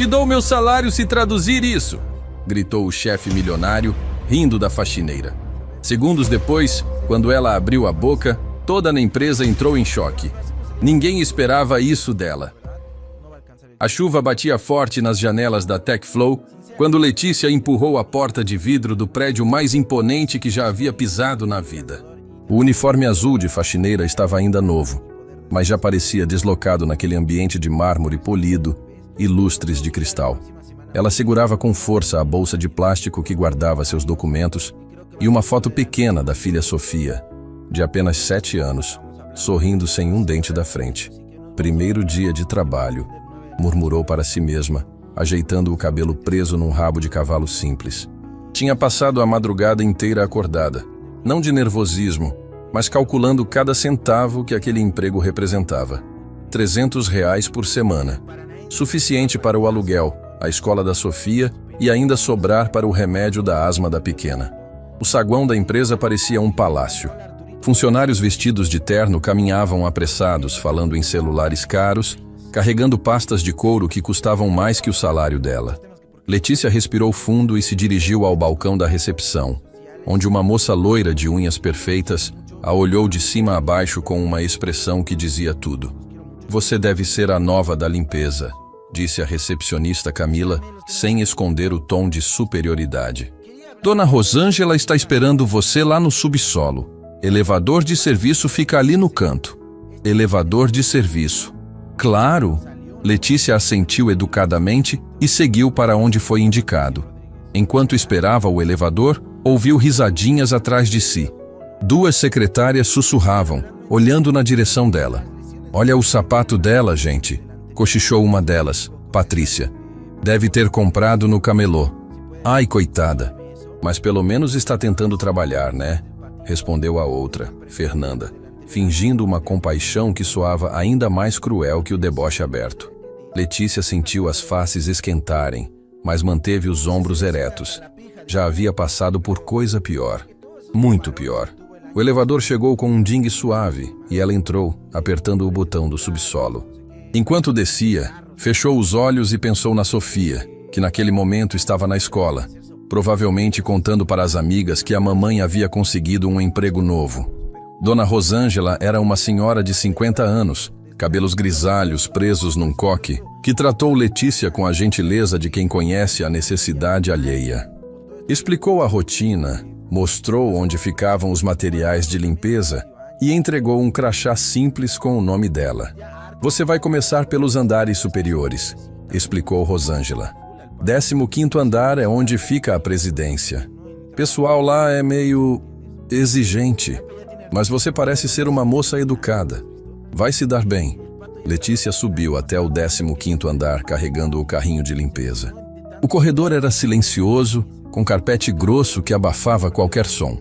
Te dou meu salário se traduzir isso, gritou o chefe milionário, rindo da faxineira. Segundos depois, quando ela abriu a boca, toda a empresa entrou em choque. Ninguém esperava isso dela. A chuva batia forte nas janelas da TechFlow quando Letícia empurrou a porta de vidro do prédio mais imponente que já havia pisado na vida. O uniforme azul de faxineira estava ainda novo, mas já parecia deslocado naquele ambiente de mármore polido e lustres de cristal. Ela segurava com força a bolsa de plástico que guardava seus documentos e uma foto pequena da filha Sofia, de apenas 7 anos, sorrindo sem um dente da frente. Primeiro dia de trabalho, murmurou para si mesma, ajeitando o cabelo preso num rabo de cavalo simples. Tinha passado a madrugada inteira acordada, não de nervosismo, mas calculando cada centavo que aquele emprego representava. R$300 por semana, suficiente para o aluguel, a escola da Sofia e ainda sobrar para o remédio da asma da pequena. O saguão da empresa parecia um palácio. Funcionários vestidos de terno caminhavam apressados, falando em celulares caros, carregando pastas de couro que custavam mais que o salário dela. Letícia respirou fundo e se dirigiu ao balcão da recepção, onde uma moça loira de unhas perfeitas a olhou de cima a baixo com uma expressão que dizia tudo. Você deve ser a nova da limpeza, disse a recepcionista Camila, sem esconder o tom de superioridade. Dona Rosângela está esperando você lá no subsolo. Elevador de serviço fica ali no canto. Elevador de serviço. Claro! Letícia assentiu educadamente e seguiu para onde foi indicado. Enquanto esperava o elevador, ouviu risadinhas atrás de si. 2 secretárias sussurravam, olhando na direção dela. Olha o sapato dela, gente, cochichou uma delas, Patrícia. Deve ter comprado no camelô. Ai, coitada. Mas pelo menos está tentando trabalhar, né? Respondeu a outra, Fernanda, fingindo uma compaixão que soava ainda mais cruel que o deboche aberto. Letícia sentiu as faces esquentarem, mas manteve os ombros eretos. Já havia passado por coisa pior. Muito pior. O elevador chegou com um ding suave e ela entrou, apertando o botão do subsolo. Enquanto descia, fechou os olhos e pensou na Sofia, que naquele momento estava na escola, provavelmente contando para as amigas que a mamãe havia conseguido um emprego novo. Dona Rosângela era uma senhora de 50 anos, cabelos grisalhos presos num coque, que tratou Letícia com a gentileza de quem conhece a necessidade alheia. Explicou a rotina, mostrou onde ficavam os materiais de limpeza e entregou um crachá simples com o nome dela. Você vai começar pelos andares superiores, explicou Rosângela. 15º andar é onde fica a presidência. Pessoal lá é meio exigente, mas você parece ser uma moça educada. Vai se dar bem. Letícia subiu até o 15º andar carregando o carrinho de limpeza. O corredor era silencioso, com carpete grosso que abafava qualquer som.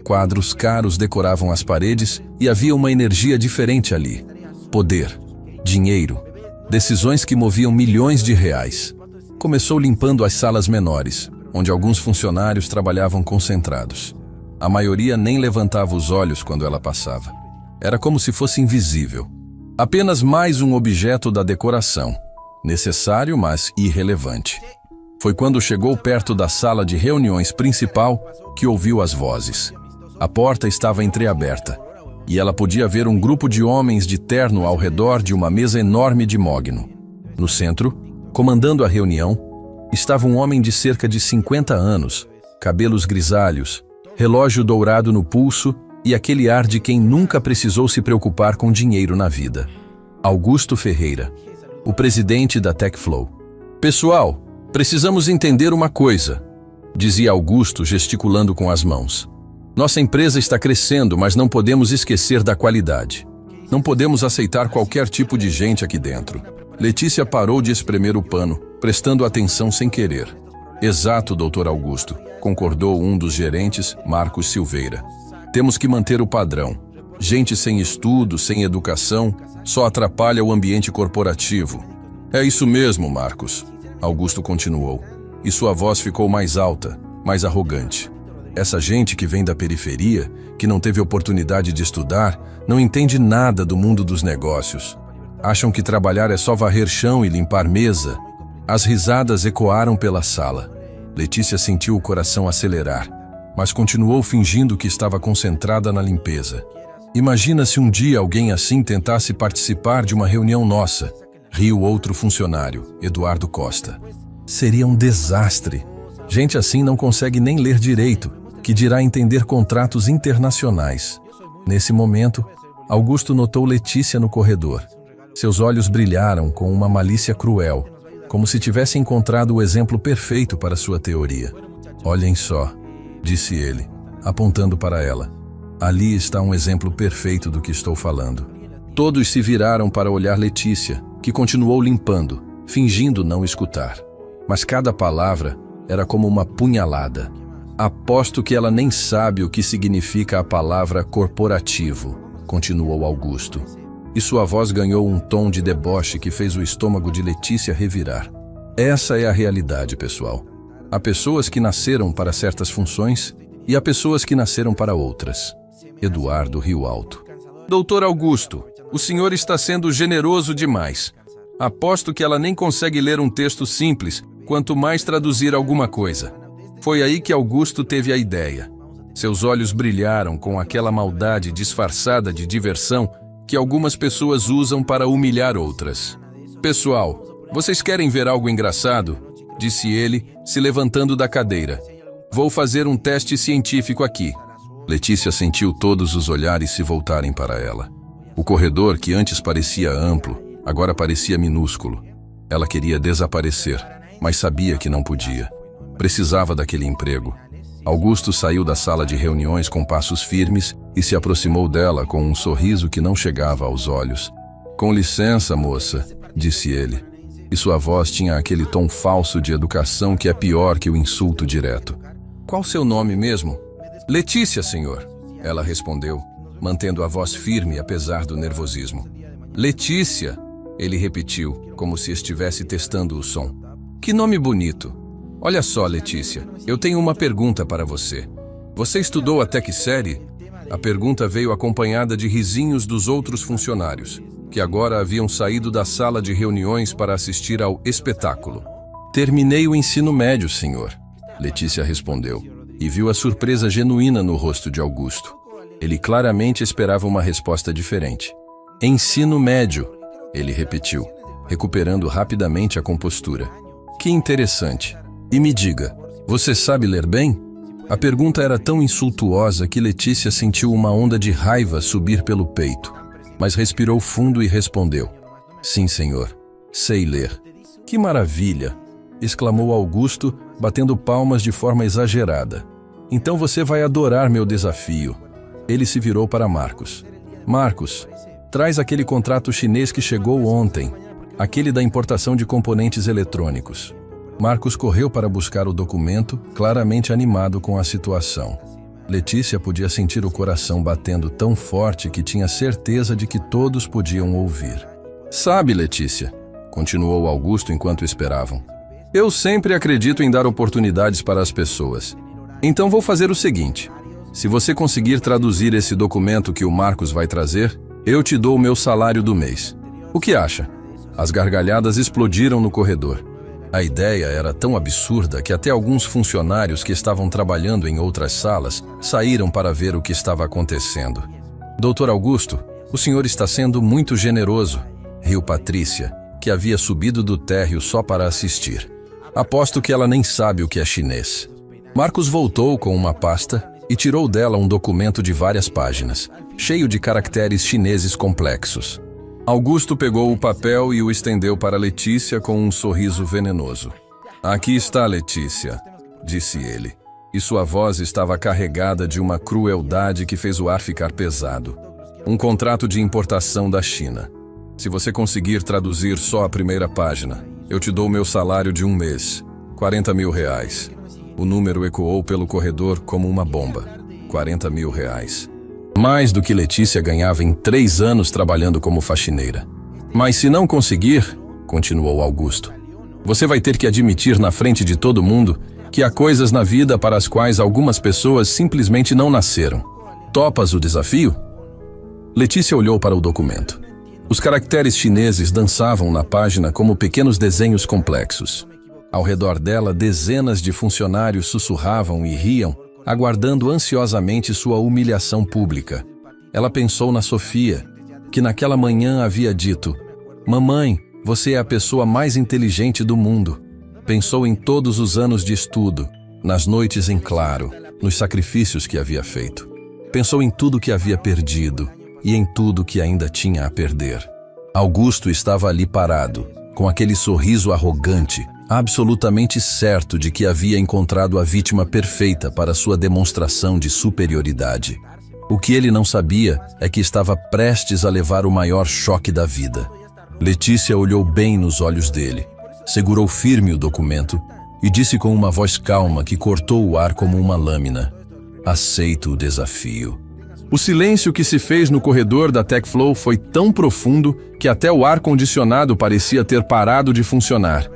Quadros caros decoravam as paredes e havia uma energia diferente ali. Poder, dinheiro, decisões que moviam milhões de reais. Começou limpando as salas menores, onde alguns funcionários trabalhavam concentrados. A maioria nem levantava os olhos quando ela passava. Era como se fosse invisível. Apenas mais um objeto da decoração, necessário, mas irrelevante. Foi quando chegou perto da sala de reuniões principal que ouviu as vozes. A porta estava entreaberta, e ela podia ver um grupo de homens de terno ao redor de uma mesa enorme de mogno. No centro, comandando a reunião, estava um homem de cerca de 50 anos, cabelos grisalhos, relógio dourado no pulso e aquele ar de quem nunca precisou se preocupar com dinheiro na vida. Augusto Ferreira, o presidente da TechFlow. Pessoal, precisamos entender uma coisa, dizia Augusto gesticulando com as mãos. Nossa empresa está crescendo, mas não podemos esquecer da qualidade. Não podemos aceitar qualquer tipo de gente aqui dentro. Letícia parou de espremer o pano, prestando atenção sem querer. Exato, doutor Augusto, concordou um dos gerentes, Marcos Silveira. Temos que manter o padrão. Gente sem estudo, sem educação, só atrapalha o ambiente corporativo. É isso mesmo, Marcos, Augusto continuou, e sua voz ficou mais alta, mais arrogante. Essa gente que vem da periferia, que não teve oportunidade de estudar, não entende nada do mundo dos negócios. Acham que trabalhar é só varrer chão e limpar mesa. As risadas ecoaram pela sala. Letícia sentiu o coração acelerar, mas continuou fingindo que estava concentrada na limpeza. Imagina se um dia alguém assim tentasse participar de uma reunião nossa, riu outro funcionário, Eduardo Costa. Seria um desastre. Gente assim não consegue nem ler direito, que dirá entender contratos internacionais. Nesse momento, Augusto notou Letícia no corredor. Seus olhos brilharam com uma malícia cruel, como se tivesse encontrado o exemplo perfeito para sua teoria. Olhem só, disse ele, apontando para ela. Ali está um exemplo perfeito do que estou falando. Todos se viraram para olhar Letícia, que continuou limpando, fingindo não escutar. Mas cada palavra era como uma punhalada. Aposto que ela nem sabe o que significa a palavra corporativo, continuou Augusto. E sua voz ganhou um tom de deboche que fez o estômago de Letícia revirar. Essa é a realidade, pessoal. Há pessoas que nasceram para certas funções e há pessoas que nasceram para outras. Eduardo riu alto. Doutor Augusto, o senhor está sendo generoso demais. Aposto que ela nem consegue ler um texto simples, quanto mais traduzir alguma coisa. Foi aí que Augusto teve a ideia. Seus olhos brilharam com aquela maldade disfarçada de diversão que algumas pessoas usam para humilhar outras. Pessoal, vocês querem ver algo engraçado? Disse ele, se levantando da cadeira. Vou fazer um teste científico aqui. Letícia sentiu todos os olhares se voltarem para ela. O corredor, que antes parecia amplo, agora parecia minúsculo. Ela queria desaparecer, mas sabia que não podia. Precisava daquele emprego. Augusto saiu da sala de reuniões com passos firmes e se aproximou dela com um sorriso que não chegava aos olhos. Com licença, moça, disse ele. E sua voz tinha aquele tom falso de educação que é pior que o insulto direto. Qual seu nome mesmo? Letícia, senhor, ela respondeu, mantendo a voz firme apesar do nervosismo. Letícia, ele repetiu, como se estivesse testando o som. Que nome bonito. Olha só, Letícia, eu tenho uma pergunta para você. Você estudou até que série? A pergunta veio acompanhada de risinhos dos outros funcionários, que agora haviam saído da sala de reuniões para assistir ao espetáculo. Terminei o ensino médio, senhor, Letícia respondeu, e viu a surpresa genuína no rosto de Augusto. Ele claramente esperava uma resposta diferente. Ensino médio, ele repetiu, recuperando rapidamente a compostura. Que interessante. E me diga, você sabe ler bem? A pergunta era tão insultuosa que Letícia sentiu uma onda de raiva subir pelo peito, mas respirou fundo e respondeu. Sim, senhor, sei ler. Que maravilha! Exclamou Augusto, batendo palmas de forma exagerada. Então você vai adorar meu desafio. Ele se virou para Marcos. Marcos, traz aquele contrato chinês que chegou ontem, aquele da importação de componentes eletrônicos. Marcos correu para buscar o documento, claramente animado com a situação. Letícia podia sentir o coração batendo tão forte que tinha certeza de que todos podiam ouvir. Sabe, Letícia, continuou Augusto enquanto esperavam. Eu sempre acredito em dar oportunidades para as pessoas. Então vou fazer o seguinte. Se você conseguir traduzir esse documento que o Marcos vai trazer, eu te dou o meu salário do mês. O que acha? As gargalhadas explodiram no corredor. A ideia era tão absurda que até alguns funcionários que estavam trabalhando em outras salas saíram para ver o que estava acontecendo. Doutor Augusto, o senhor está sendo muito generoso, riu Patrícia, que havia subido do térreo só para assistir. Aposto que ela nem sabe o que é chinês. Marcos voltou com uma pasta e tirou dela um documento de várias páginas, cheio de caracteres chineses complexos. Augusto pegou o papel e o estendeu para Letícia com um sorriso venenoso. Aqui está, Letícia, disse ele, e sua voz estava carregada de uma crueldade que fez o ar ficar pesado. Um contrato de importação da China. Se você conseguir traduzir só a primeira página, eu te dou meu salário de um mês, 40 mil reais. O número ecoou pelo corredor como uma bomba. 40 mil reais. Mais do que Letícia ganhava em 3 anos trabalhando como faxineira. Mas se não conseguir, continuou Augusto, você vai ter que admitir na frente de todo mundo que há coisas na vida para as quais algumas pessoas simplesmente não nasceram. Topas o desafio? Letícia olhou para o documento. Os caracteres chineses dançavam na página como pequenos desenhos complexos. Ao redor dela, dezenas de funcionários sussurravam e riam, aguardando ansiosamente sua humilhação pública. Ela pensou na Sofia, que naquela manhã havia dito: "Mamãe, você é a pessoa mais inteligente do mundo." Pensou em todos os anos de estudo, nas noites em claro, nos sacrifícios que havia feito. Pensou em tudo que havia perdido e em tudo que ainda tinha a perder. Augusto estava ali parado, com aquele sorriso arrogante, absolutamente certo de que havia encontrado a vítima perfeita para sua demonstração de superioridade. O que ele não sabia é que estava prestes a levar o maior choque da vida. Letícia olhou bem nos olhos dele, segurou firme o documento e disse com uma voz calma que cortou o ar como uma lâmina: "Aceito o desafio." O silêncio que se fez no corredor da TechFlow foi tão profundo que até o ar-condicionado parecia ter parado de funcionar.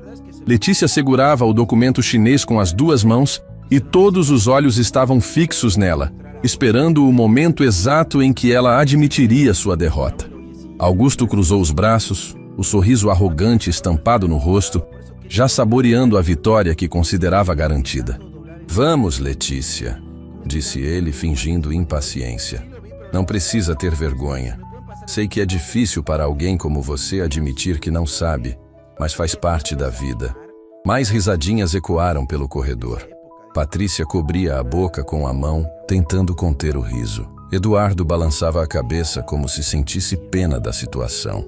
Letícia segurava o documento chinês com as duas mãos e todos os olhos estavam fixos nela, esperando o momento exato em que ela admitiria sua derrota. Augusto cruzou os braços, o sorriso arrogante estampado no rosto, já saboreando a vitória que considerava garantida. "Vamos, Letícia", disse ele, fingindo impaciência. "Não precisa ter vergonha. Sei que é difícil para alguém como você admitir que não sabe, mas faz parte da vida." Mais risadinhas ecoaram pelo corredor. Patrícia cobria a boca com a mão, tentando conter o riso. Eduardo balançava a cabeça como se sentisse pena da situação.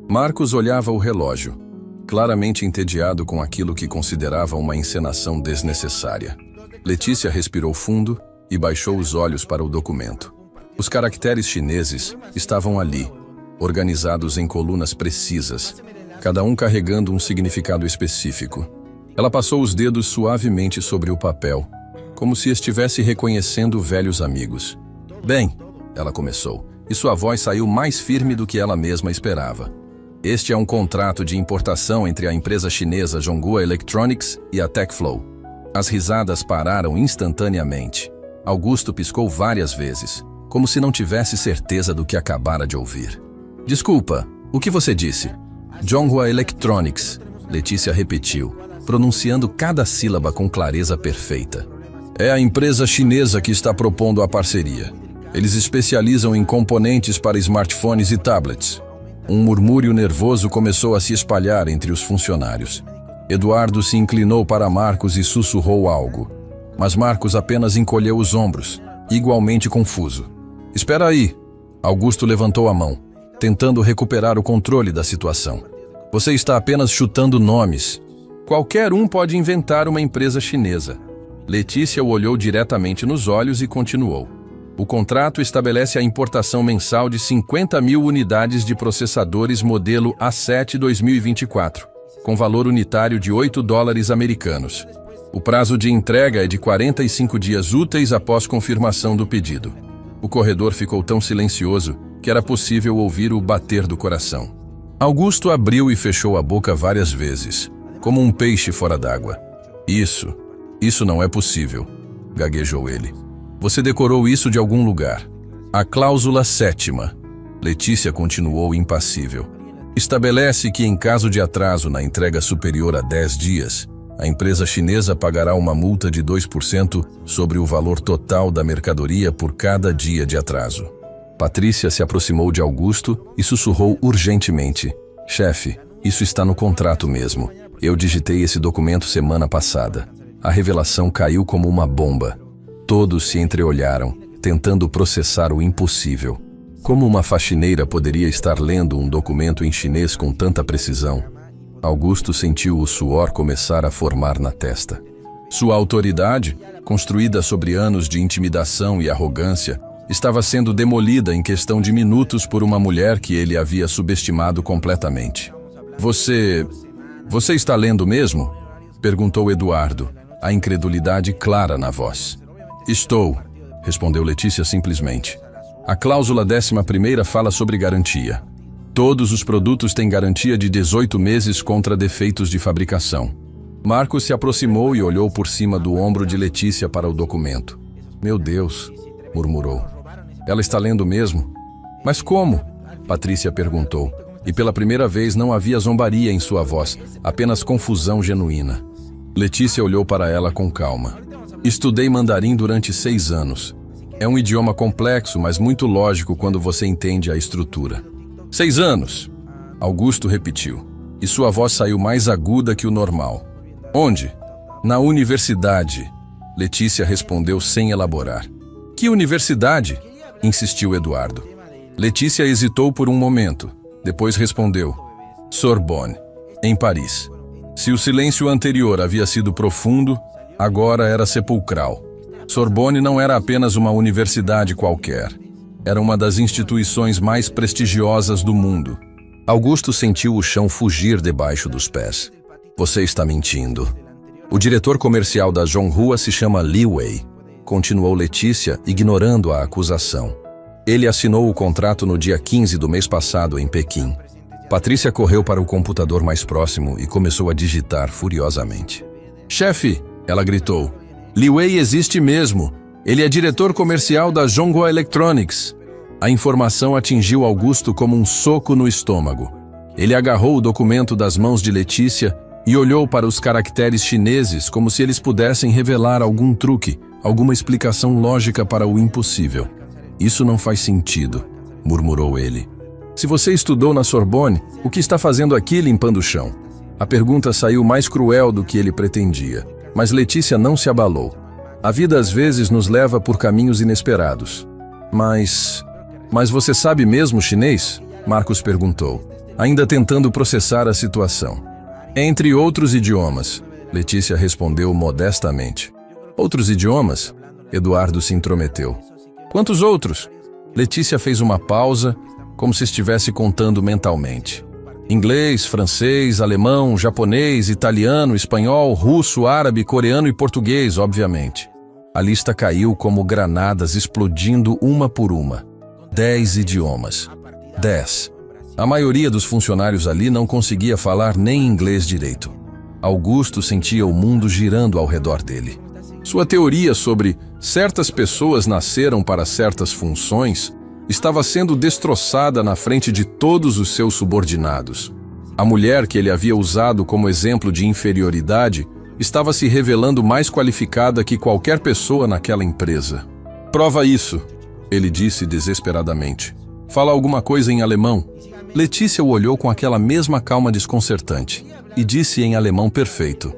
Marcos olhava o relógio, claramente entediado com aquilo que considerava uma encenação desnecessária. Letícia respirou fundo e baixou os olhos para o documento. Os caracteres chineses estavam ali, organizados em colunas precisas, cada um carregando um significado específico. Ela passou os dedos suavemente sobre o papel, como se estivesse reconhecendo velhos amigos. "Bem", ela começou, e sua voz saiu mais firme do que ela mesma esperava. "Este é um contrato de importação entre a empresa chinesa Zhonghua Electronics e a TechFlow." As risadas pararam instantaneamente. Augusto piscou várias vezes, como se não tivesse certeza do que acabara de ouvir. "Desculpa, o que você disse?" "Zhonghua Electronics", Letícia repetiu, pronunciando cada sílaba com clareza perfeita. "É a empresa chinesa que está propondo a parceria. Eles especializam em componentes para smartphones e tablets." Um murmúrio nervoso começou a se espalhar entre os funcionários. Eduardo se inclinou para Marcos e sussurrou algo, mas Marcos apenas encolheu os ombros, igualmente confuso. "Espera aí." Augusto levantou a mão, tentando recuperar o controle da situação. "Você está apenas chutando nomes. Qualquer um pode inventar uma empresa chinesa." Letícia o olhou diretamente nos olhos e continuou. "O contrato estabelece a importação mensal de 50 mil unidades de processadores modelo A7 2024, com valor unitário de $8 americanos. O prazo de entrega é de 45 dias úteis após confirmação do pedido." O corredor ficou tão silencioso que era possível ouvir o bater do coração. Augusto abriu e fechou a boca várias vezes, como um peixe fora d'água. Isso não é possível", gaguejou ele. "Você decorou isso de algum lugar." "A cláusula 7ª, Letícia continuou impassível. "Estabelece que em caso de atraso na entrega superior a 10 dias, a empresa chinesa pagará uma multa de 2% sobre o valor total da mercadoria por cada dia de atraso." Patrícia se aproximou de Augusto e sussurrou urgentemente: "Chefe, isso está no contrato mesmo. Eu digitei esse documento semana passada." A revelação caiu como uma bomba. Todos se entreolharam, tentando processar o impossível. Como uma faxineira poderia estar lendo um documento em chinês com tanta precisão? Augusto sentiu o suor começar a formar na testa. Sua autoridade, construída sobre anos de intimidação e arrogância, estava sendo demolida em questão de minutos por uma mulher que ele havia subestimado completamente. Você está lendo mesmo?" perguntou Eduardo, a incredulidade clara na voz. "Estou", respondeu Letícia simplesmente. "A cláusula 11ª fala sobre garantia. Todos os produtos têm garantia de 18 meses contra defeitos de fabricação." Marcos se aproximou e olhou por cima do ombro de Letícia para o documento. "Meu Deus", murmurou. "Ela está lendo mesmo?" "Mas como?" Patrícia perguntou. E pela primeira vez não havia zombaria em sua voz, apenas confusão genuína. Letícia olhou para ela com calma. Estudei mandarim durante 6 anos. É um idioma complexo, mas muito lógico quando você entende a estrutura. 6 anos, Augusto repetiu, e sua voz saiu mais aguda que o normal. Onde? Na universidade, Letícia respondeu sem elaborar. Que universidade? Insistiu Eduardo. Letícia hesitou por um momento, depois respondeu. Sorbonne, em Paris. Se o silêncio anterior havia sido profundo, agora era sepulcral. Sorbonne não era apenas uma universidade qualquer. Era uma das instituições mais prestigiosas do mundo. Augusto sentiu o chão fugir debaixo dos pés. Você está mentindo. O diretor comercial da Zhonghua se chama Li Wei, continuou Letícia, ignorando a acusação. Ele assinou o contrato no dia 15 do mês passado em Pequim. Patrícia correu para o computador mais próximo e começou a digitar furiosamente. Chefe, ela gritou, Li Wei existe mesmo. Ele é diretor comercial da Zhonghua Electronics. A informação atingiu Augusto como um soco no estômago. Ele agarrou o documento das mãos de Letícia e olhou para os caracteres chineses como se eles pudessem revelar algum truque, alguma explicação lógica para o impossível. Isso não faz sentido, murmurou ele. Se você estudou na Sorbonne, o que está fazendo aqui limpando o chão? A pergunta saiu mais cruel do que ele pretendia, mas Letícia não se abalou. A vida às vezes nos leva por caminhos inesperados. Mas você sabe mesmo chinês? Marcos perguntou, ainda tentando processar a situação. Entre outros idiomas, Letícia respondeu modestamente. Outros idiomas? Eduardo se intrometeu. Quantos outros? Letícia fez uma pausa, como se estivesse contando mentalmente. Inglês, francês, alemão, japonês, italiano, espanhol, russo, árabe, coreano e português, obviamente. A lista caiu como granadas explodindo uma por uma. 10 idiomas. 10. A maioria dos funcionários ali não conseguia falar nem inglês direito. Augusto sentia o mundo girando ao redor dele. Sua teoria sobre certas pessoas nasceram para certas funções estava sendo destroçada na frente de todos os seus subordinados. A mulher que ele havia usado como exemplo de inferioridade estava se revelando mais qualificada que qualquer pessoa naquela empresa. Prova isso, ele disse desesperadamente. Fala alguma coisa em alemão. Letícia o olhou com aquela mesma calma desconcertante e disse em alemão perfeito.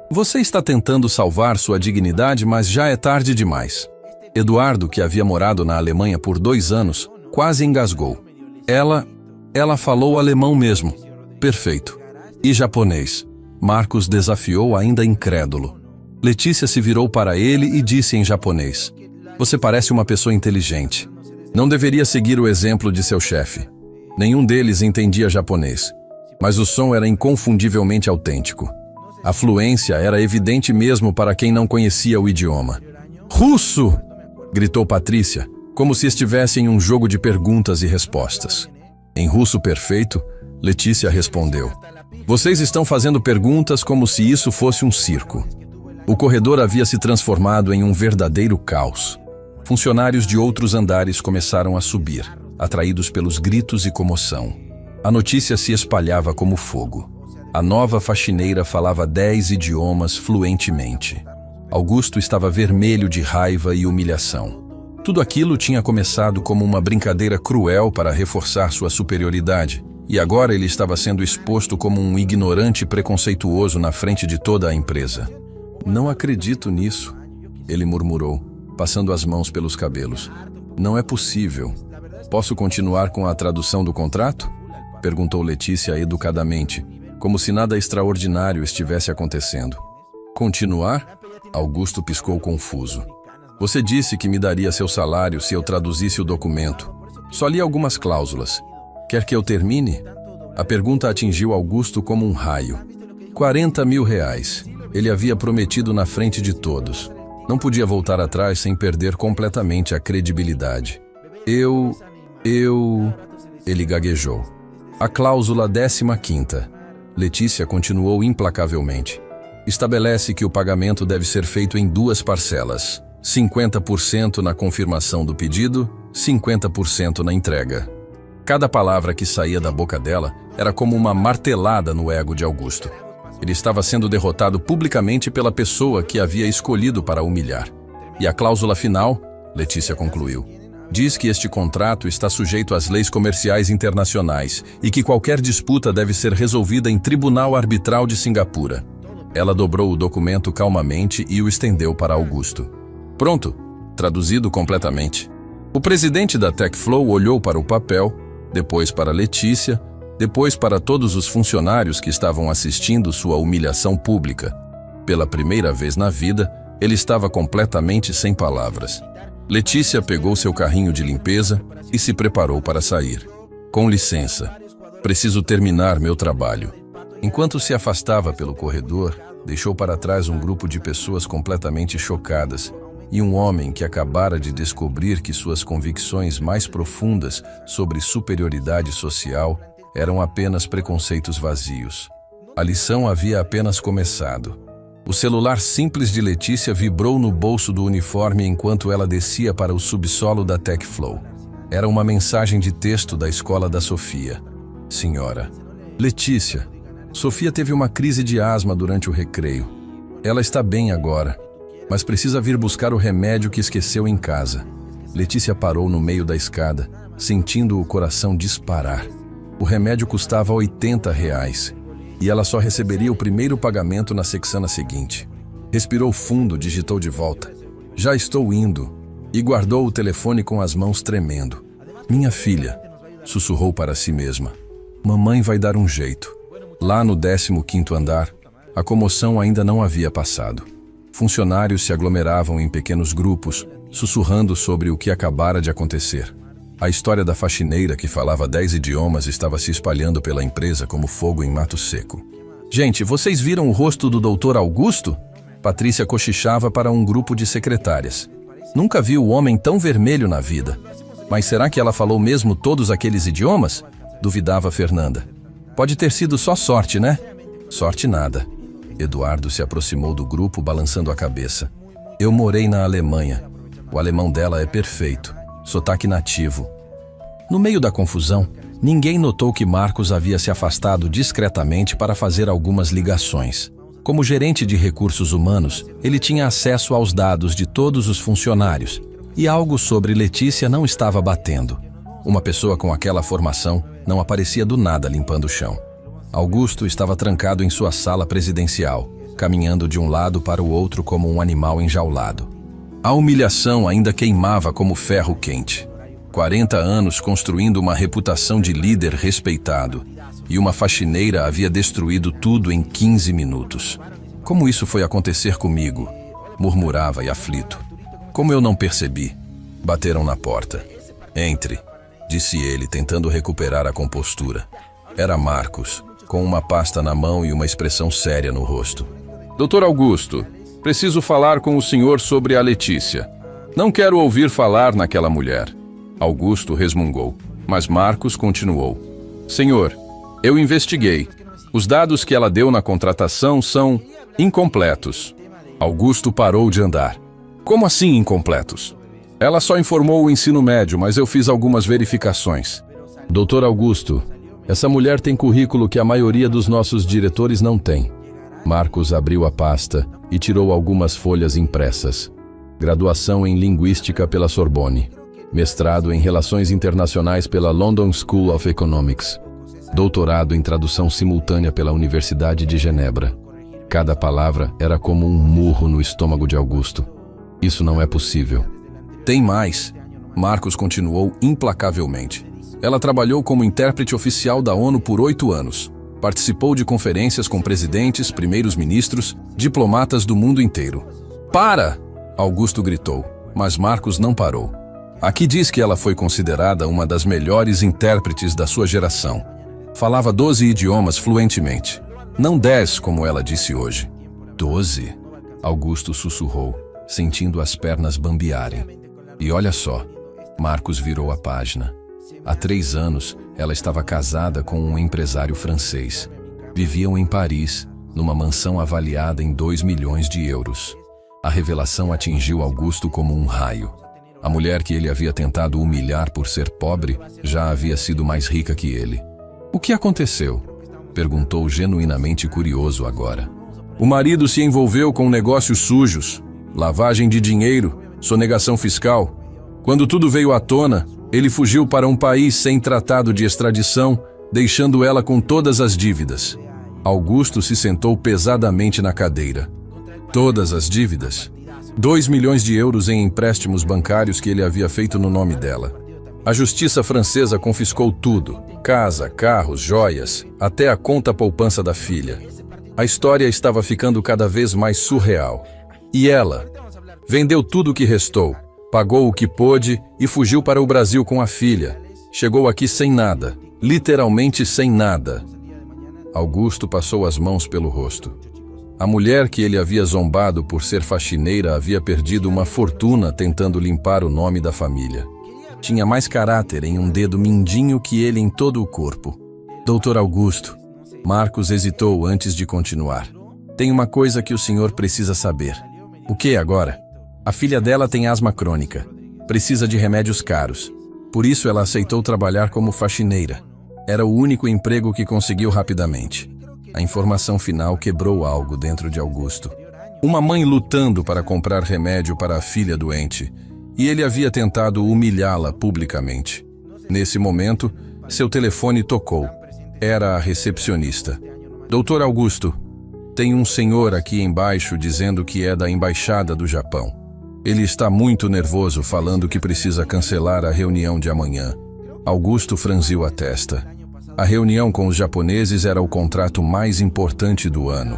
Você está tentando salvar sua dignidade, mas já é tarde demais. Eduardo, que havia morado na Alemanha por 2 anos, quase engasgou. Ela falou alemão mesmo. Perfeito. E japonês? Marcos desafiou ainda incrédulo. Letícia se virou para ele e disse em japonês. Você parece uma pessoa inteligente. Não deveria seguir o exemplo de seu chefe. Nenhum deles entendia japonês, mas o som era inconfundivelmente autêntico. A fluência era evidente mesmo para quem não conhecia o idioma. Russo! Gritou Patrícia, como se estivesse em um jogo de perguntas e respostas. Em russo perfeito, Letícia respondeu. Vocês estão fazendo perguntas como se isso fosse um circo. O corredor havia se transformado em um verdadeiro caos. Funcionários de outros andares começaram a subir, atraídos pelos gritos e comoção. A notícia se espalhava como fogo. A nova faxineira falava 10 idiomas fluentemente. Augusto estava vermelho de raiva e humilhação. Tudo aquilo tinha começado como uma brincadeira cruel para reforçar sua superioridade, e agora ele estava sendo exposto como um ignorante preconceituoso na frente de toda a empresa. Não acredito nisso, ele murmurou, passando as mãos pelos cabelos. Não é possível. Posso continuar com a tradução do contrato? Perguntou Letícia educadamente, como se nada extraordinário estivesse acontecendo. Continuar? Augusto piscou confuso. Você disse que me daria seu salário se eu traduzisse o documento. Só li algumas cláusulas. Quer que eu termine? A pergunta atingiu Augusto como um raio. 40 mil reais. Ele havia prometido na frente de todos. Não podia voltar atrás sem perder completamente a credibilidade. Ele gaguejou. A cláusula 15ª. Letícia continuou implacavelmente. Estabelece que o pagamento deve ser feito em 2 parcelas. 50% na confirmação do pedido, 50% na entrega. Cada palavra que saía da boca dela era como uma martelada no ego de Augusto. Ele estava sendo derrotado publicamente pela pessoa que havia escolhido para humilhar. E a cláusula final, Letícia concluiu, diz que este contrato está sujeito às leis comerciais internacionais e que qualquer disputa deve ser resolvida em Tribunal Arbitral de Singapura. Ela dobrou o documento calmamente e o estendeu para Augusto. Pronto, traduzido completamente. O presidente da TechFlow olhou para o papel, depois para Letícia, depois para todos os funcionários que estavam assistindo sua humilhação pública. Pela primeira vez na vida, ele estava completamente sem palavras. Letícia pegou seu carrinho de limpeza e se preparou para sair. Com licença, preciso terminar meu trabalho. Enquanto se afastava pelo corredor, deixou para trás um grupo de pessoas completamente chocadas e um homem que acabara de descobrir que suas convicções mais profundas sobre superioridade social eram apenas preconceitos vazios. A lição havia apenas começado. O celular simples de Letícia vibrou no bolso do uniforme enquanto ela descia para o subsolo da TechFlow. Era uma mensagem de texto da escola da Sofia. Senhora, Letícia, Sofia teve uma crise de asma durante o recreio. Ela está bem agora, mas precisa vir buscar o remédio que esqueceu em casa. Letícia parou no meio da escada, sentindo o coração disparar. O remédio custava R$ 80 e ela só receberia o primeiro pagamento na sexana seguinte. Respirou fundo, digitou de volta. Já estou indo. E guardou o telefone com as mãos tremendo. Minha filha, sussurrou para si mesma. Mamãe vai dar um jeito. Lá no 15º andar, a comoção ainda não havia passado. Funcionários se aglomeravam em pequenos grupos, sussurrando sobre o que acabara de acontecer. A história da faxineira que falava 10 idiomas estava se espalhando pela empresa como fogo em mato seco. Gente, vocês viram o rosto do Dr. Augusto? Patrícia cochichava para um grupo de secretárias. Nunca vi o homem tão vermelho na vida. Mas será que ela falou mesmo todos aqueles idiomas? Duvidava Fernanda. Pode ter sido só sorte, né? Sorte nada. Eduardo se aproximou do grupo balançando a cabeça. Eu morei na Alemanha. O alemão dela é perfeito. Sotaque nativo. No meio da confusão, ninguém notou que Marcos havia se afastado discretamente para fazer algumas ligações. Como gerente de recursos humanos, ele tinha acesso aos dados de todos os funcionários, e algo sobre Letícia não estava batendo. Uma pessoa com aquela formação não aparecia do nada limpando o chão. Augusto estava trancado em sua sala presidencial, caminhando de um lado para o outro como um animal enjaulado. A humilhação ainda queimava como ferro quente. 40 anos construindo uma reputação de líder respeitado, e uma faxineira havia destruído tudo em 15 minutos. Como isso foi acontecer comigo? Murmurava e aflito. Como eu não percebi? Bateram na porta. Entre, disse ele, tentando recuperar a compostura. Era Marcos, com uma pasta na mão e uma expressão séria no rosto. Dr. Augusto, preciso falar com o senhor sobre a Letícia. Não quero ouvir falar naquela mulher. Augusto resmungou, mas Marcos continuou. Senhor, eu investiguei. Os dados que ela deu na contratação são incompletos. Augusto parou de andar. Como assim incompletos? Ela só informou o ensino médio, mas eu fiz algumas verificações. Dr. Augusto, essa mulher tem currículo que a maioria dos nossos diretores não tem. Marcos abriu a pasta e tirou algumas folhas impressas. Graduação em Linguística pela Sorbonne. Mestrado em Relações Internacionais pela London School of Economics. Doutorado em Tradução Simultânea pela Universidade de Genebra. Cada palavra era como um murro no estômago de Augusto. Isso não é possível. Tem mais. Marcos continuou implacavelmente. Ela trabalhou como intérprete oficial da ONU por 8 anos. Participou de conferências com presidentes, primeiros-ministros, diplomatas do mundo inteiro. Para! Augusto gritou, mas Marcos não parou. Aqui diz que ela foi considerada uma das melhores intérpretes da sua geração. Falava 12 idiomas fluentemente. Não 10, como ela disse hoje. 12? Augusto sussurrou, sentindo as pernas bambearem. E olha só, Marcos virou a página. Há 3 anos, ela estava casada com um empresário francês. Viviam em Paris, numa mansão avaliada em 2 milhões de euros. A revelação atingiu Augusto como um raio. A mulher que ele havia tentado humilhar por ser pobre já havia sido mais rica que ele. O que aconteceu? Perguntou genuinamente curioso agora. O marido se envolveu com negócios sujos, lavagem de dinheiro, sonegação fiscal. Quando tudo veio à tona, ele fugiu para um país sem tratado de extradição, deixando ela com todas as dívidas. Augusto se sentou pesadamente na cadeira. Todas as dívidas? 2 milhões de euros em empréstimos bancários que ele havia feito no nome dela. A justiça francesa confiscou tudo: casa, carros, joias, até a conta poupança da filha. A história estava ficando cada vez mais surreal. E ela? Vendeu tudo o que restou, pagou o que pôde e fugiu para o Brasil com a filha. Chegou aqui sem nada, literalmente sem nada. Augusto passou as mãos pelo rosto. A mulher que ele havia zombado por ser faxineira havia perdido uma fortuna tentando limpar o nome da família. Tinha mais caráter em um dedo mindinho que ele em todo o corpo. Doutor Augusto, Marcos hesitou antes de continuar. Tem uma coisa que o senhor precisa saber. O que agora? A filha dela tem asma crônica. Precisa de remédios caros. Por isso ela aceitou trabalhar como faxineira. Era o único emprego que conseguiu rapidamente. A informação final quebrou algo dentro de Augusto. Uma mãe lutando para comprar remédio para a filha doente, e ele havia tentado humilhá-la publicamente. Nesse momento, seu telefone tocou. Era a recepcionista. Doutor Augusto, tem um senhor aqui embaixo dizendo que é da Embaixada do Japão. Ele está muito nervoso falando que precisa cancelar a reunião de amanhã. Augusto franziu a testa. A reunião com os japoneses era o contrato mais importante do ano.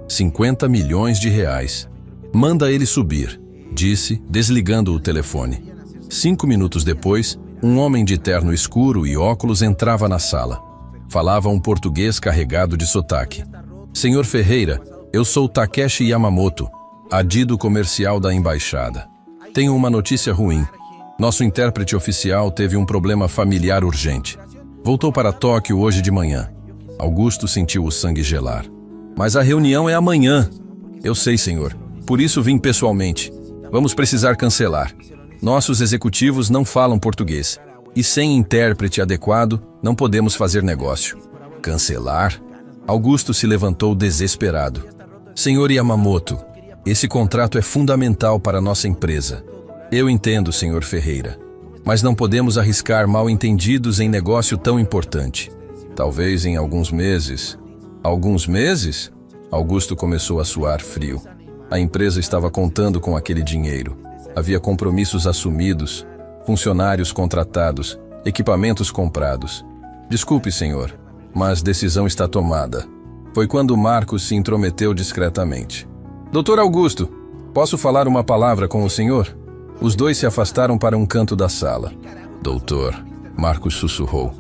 50 milhões de reais. Manda ele subir, disse, desligando o telefone. 5 minutos depois, um homem de terno escuro e óculos entrava na sala. Falava um português carregado de sotaque. Senhor Ferreira, eu sou Takeshi Yamamoto, adido comercial da embaixada. Tenho uma notícia ruim. Nosso intérprete oficial teve um problema familiar urgente. Voltou para Tóquio hoje de manhã. Augusto sentiu o sangue gelar. Mas a reunião é amanhã. Eu sei, senhor. Por isso vim pessoalmente. Vamos precisar cancelar. Nossos executivos não falam português. E sem intérprete adequado, não podemos fazer negócio. Cancelar? Augusto se levantou desesperado. Senhor Yamamoto, esse contrato é fundamental para nossa empresa. Eu entendo, senhor Ferreira. Mas não podemos arriscar mal-entendidos em negócio tão importante. Talvez em alguns meses. Alguns meses? Augusto começou a suar frio. A empresa estava contando com aquele dinheiro. Havia compromissos assumidos, funcionários contratados, equipamentos comprados. Desculpe, senhor, mas decisão está tomada. Foi quando Marcos se intrometeu discretamente. Doutor Augusto, posso falar uma palavra com o senhor? Os dois se afastaram para um canto da sala. Doutor, Marcos sussurrou.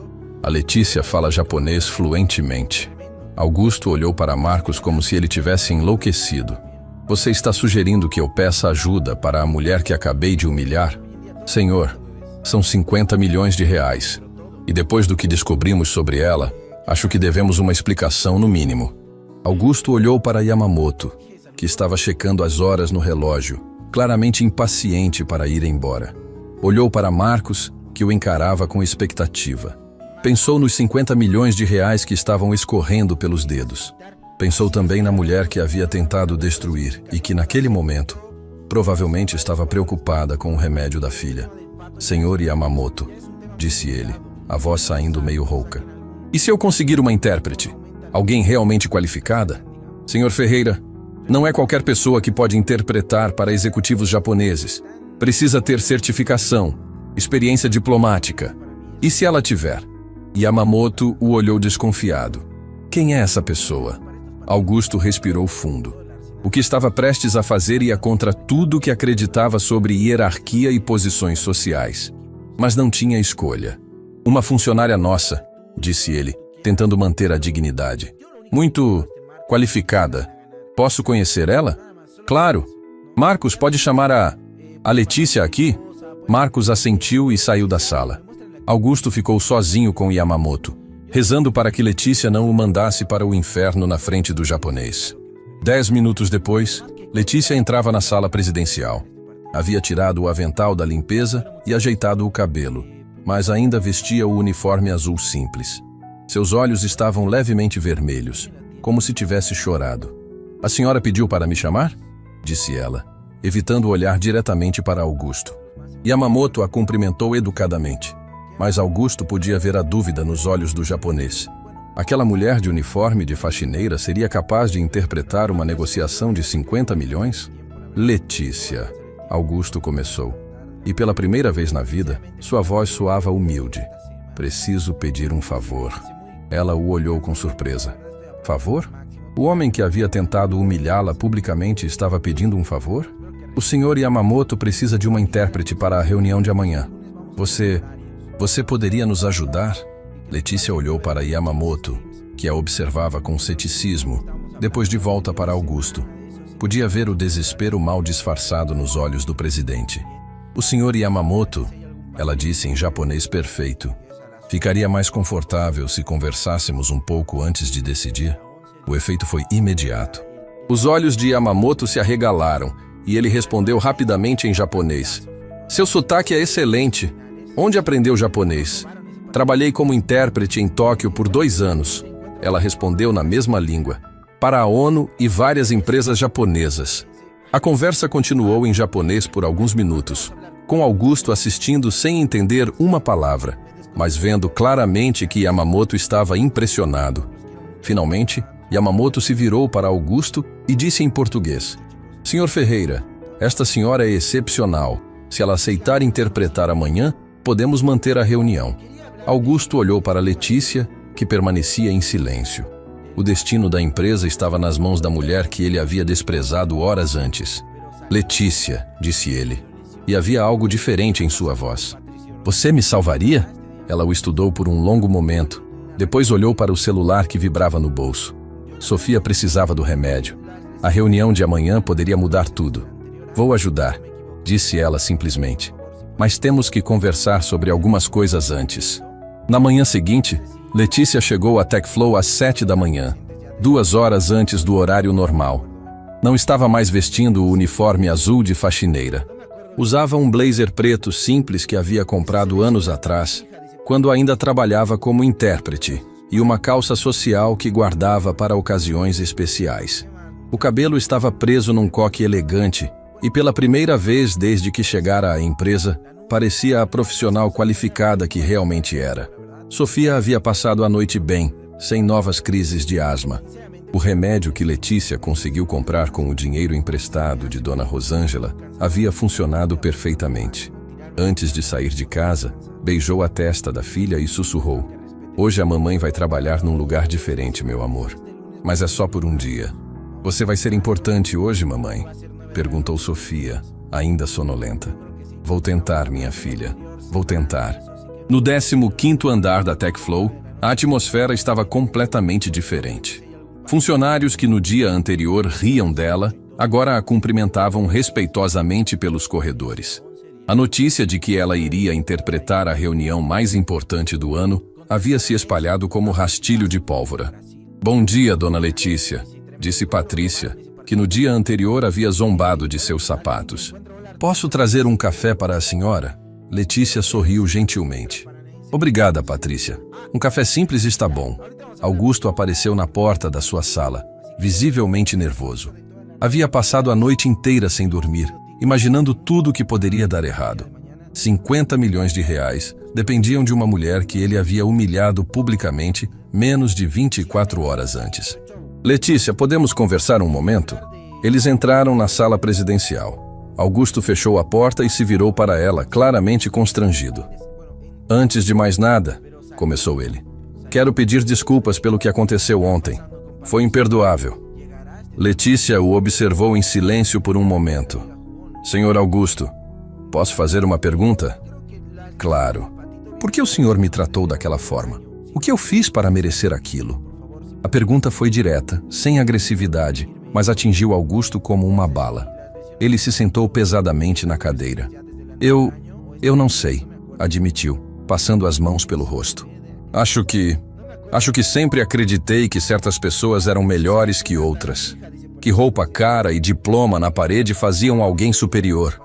A Letícia fala japonês fluentemente. Augusto olhou para Marcos como se ele tivesse enlouquecido. Você está sugerindo que eu peça ajuda para a mulher que acabei de humilhar? Senhor, são 50 milhões de reais. E depois do que descobrimos sobre ela, acho que devemos uma explicação no mínimo. Augusto olhou para Yamamoto, que estava checando as horas no relógio, claramente impaciente para ir embora. Olhou para Marcos, que o encarava com expectativa. Pensou nos 50 milhões de reais que estavam escorrendo pelos dedos. Pensou também na mulher que havia tentado destruir e que, naquele momento, provavelmente estava preocupada com o remédio da filha. Senhor Yamamoto, disse ele, a voz saindo meio rouca. E se eu conseguir uma intérprete? Alguém realmente qualificada? Senhor Ferreira, não é qualquer pessoa que pode interpretar para executivos japoneses. Precisa ter certificação, experiência diplomática. E se ela tiver? Yamamoto o olhou desconfiado. Quem é essa pessoa? Augusto respirou fundo. O que estava prestes a fazer ia contra tudo que acreditava sobre hierarquia e posições sociais. Mas não tinha escolha. Uma funcionária nossa, disse ele, tentando manter a dignidade. Muito qualificada. Posso conhecer ela? Claro. Marcos, pode chamar a Letícia aqui? Marcos assentiu e saiu da sala. Augusto ficou sozinho com Yamamoto, rezando para que Letícia não o mandasse para o inferno na frente do japonês. 10 minutos depois, Letícia entrava na sala presidencial. Havia tirado o avental da limpeza e ajeitado o cabelo, mas ainda vestia o uniforme azul simples. Seus olhos estavam levemente vermelhos, como se tivesse chorado. "A senhora pediu para me chamar?" disse ela, evitando olhar diretamente para Augusto. Yamamoto a cumprimentou educadamente, mas Augusto podia ver a dúvida nos olhos do japonês. Aquela mulher de uniforme de faxineira seria capaz de interpretar uma negociação de 50 milhões? "Letícia", Augusto começou, e pela primeira vez na vida, sua voz soava humilde. "Preciso pedir um favor." Ela o olhou com surpresa. "Favor?" O homem que havia tentado humilhá-la publicamente estava pedindo um favor? "O senhor Yamamoto precisa de uma intérprete para a reunião de amanhã. Você poderia nos ajudar?" Letícia olhou para Yamamoto, que a observava com ceticismo, depois de volta para Augusto. Podia ver o desespero mal disfarçado nos olhos do presidente. "O senhor Yamamoto", ela disse em japonês perfeito, "ficaria mais confortável se conversássemos um pouco antes de decidir?" O efeito foi imediato. Os olhos de Yamamoto se arregalaram e ele respondeu rapidamente em japonês. "Seu sotaque é excelente. Onde aprendeu japonês?" "Trabalhei como intérprete em Tóquio por 2 anos. Ela respondeu na mesma língua, para a ONU e várias empresas japonesas. A conversa continuou em japonês por alguns minutos, com Augusto assistindo sem entender uma palavra, mas vendo claramente que Yamamoto estava impressionado. Finalmente, Yamamoto se virou para Augusto e disse em português: "Senhor Ferreira, esta senhora é excepcional. Se ela aceitar interpretar amanhã, podemos manter a reunião." Augusto olhou para Letícia, que permanecia em silêncio. O destino da empresa estava nas mãos da mulher que ele havia desprezado horas antes. "Letícia", disse ele, e havia algo diferente em sua voz. "Você me salvaria?" Ela o estudou por um longo momento, depois olhou para o celular que vibrava no bolso. Sofia precisava do remédio. A reunião de amanhã poderia mudar tudo. "Vou ajudar", disse ela simplesmente. "Mas temos que conversar sobre algumas coisas antes." Na manhã seguinte, Letícia chegou à TechFlow às 7 da manhã, 2 horas antes do horário normal. Não estava mais vestindo o uniforme azul de faxineira. Usava um blazer preto simples que havia comprado anos atrás, quando ainda trabalhava como intérprete, e uma calça social que guardava para ocasiões especiais. O cabelo estava preso num coque elegante e, pela primeira vez desde que chegara à empresa, parecia a profissional qualificada que realmente era. Sofia havia passado a noite bem, sem novas crises de asma. O remédio que Letícia conseguiu comprar com o dinheiro emprestado de Dona Rosângela havia funcionado perfeitamente. Antes de sair de casa, beijou a testa da filha e sussurrou: "Hoje a mamãe vai trabalhar num lugar diferente, meu amor. Mas é só por um dia." "Você vai ser importante hoje, mamãe?" perguntou Sofia, ainda sonolenta. "Vou tentar, minha filha. Vou tentar." No 15º andar da TechFlow, a atmosfera estava completamente diferente. Funcionários que no dia anterior riam dela, agora a cumprimentavam respeitosamente pelos corredores. A notícia de que ela iria interpretar a reunião mais importante do ano havia se espalhado como rastilho de pólvora. "Bom dia, dona Letícia", disse Patrícia, que no dia anterior havia zombado de seus sapatos. "Posso trazer um café para a senhora?" Letícia sorriu gentilmente. "Obrigada, Patrícia. Um café simples está bom." Augusto apareceu na porta da sua sala, visivelmente nervoso. Havia passado a noite inteira sem dormir, imaginando tudo o que poderia dar errado. 50 milhões de reais dependiam de uma mulher que ele havia humilhado publicamente menos de 24 horas antes. "Letícia, podemos conversar um momento?" Eles entraram na sala presidencial. Augusto fechou a porta e se virou para ela, claramente constrangido. "Antes de mais nada", começou ele, "quero pedir desculpas pelo que aconteceu ontem. Foi imperdoável." Letícia o observou em silêncio por um momento. "Senhor Augusto, posso fazer uma pergunta?" "Claro. Por que o senhor me tratou daquela forma? O que eu fiz para merecer aquilo?" A pergunta foi direta, sem agressividade, mas atingiu Augusto como uma bala. Ele se sentou pesadamente na cadeira. Eu não sei", admitiu, passando as mãos pelo rosto. Acho que sempre acreditei que certas pessoas eram melhores que outras. Que roupa cara e diploma na parede faziam alguém superior.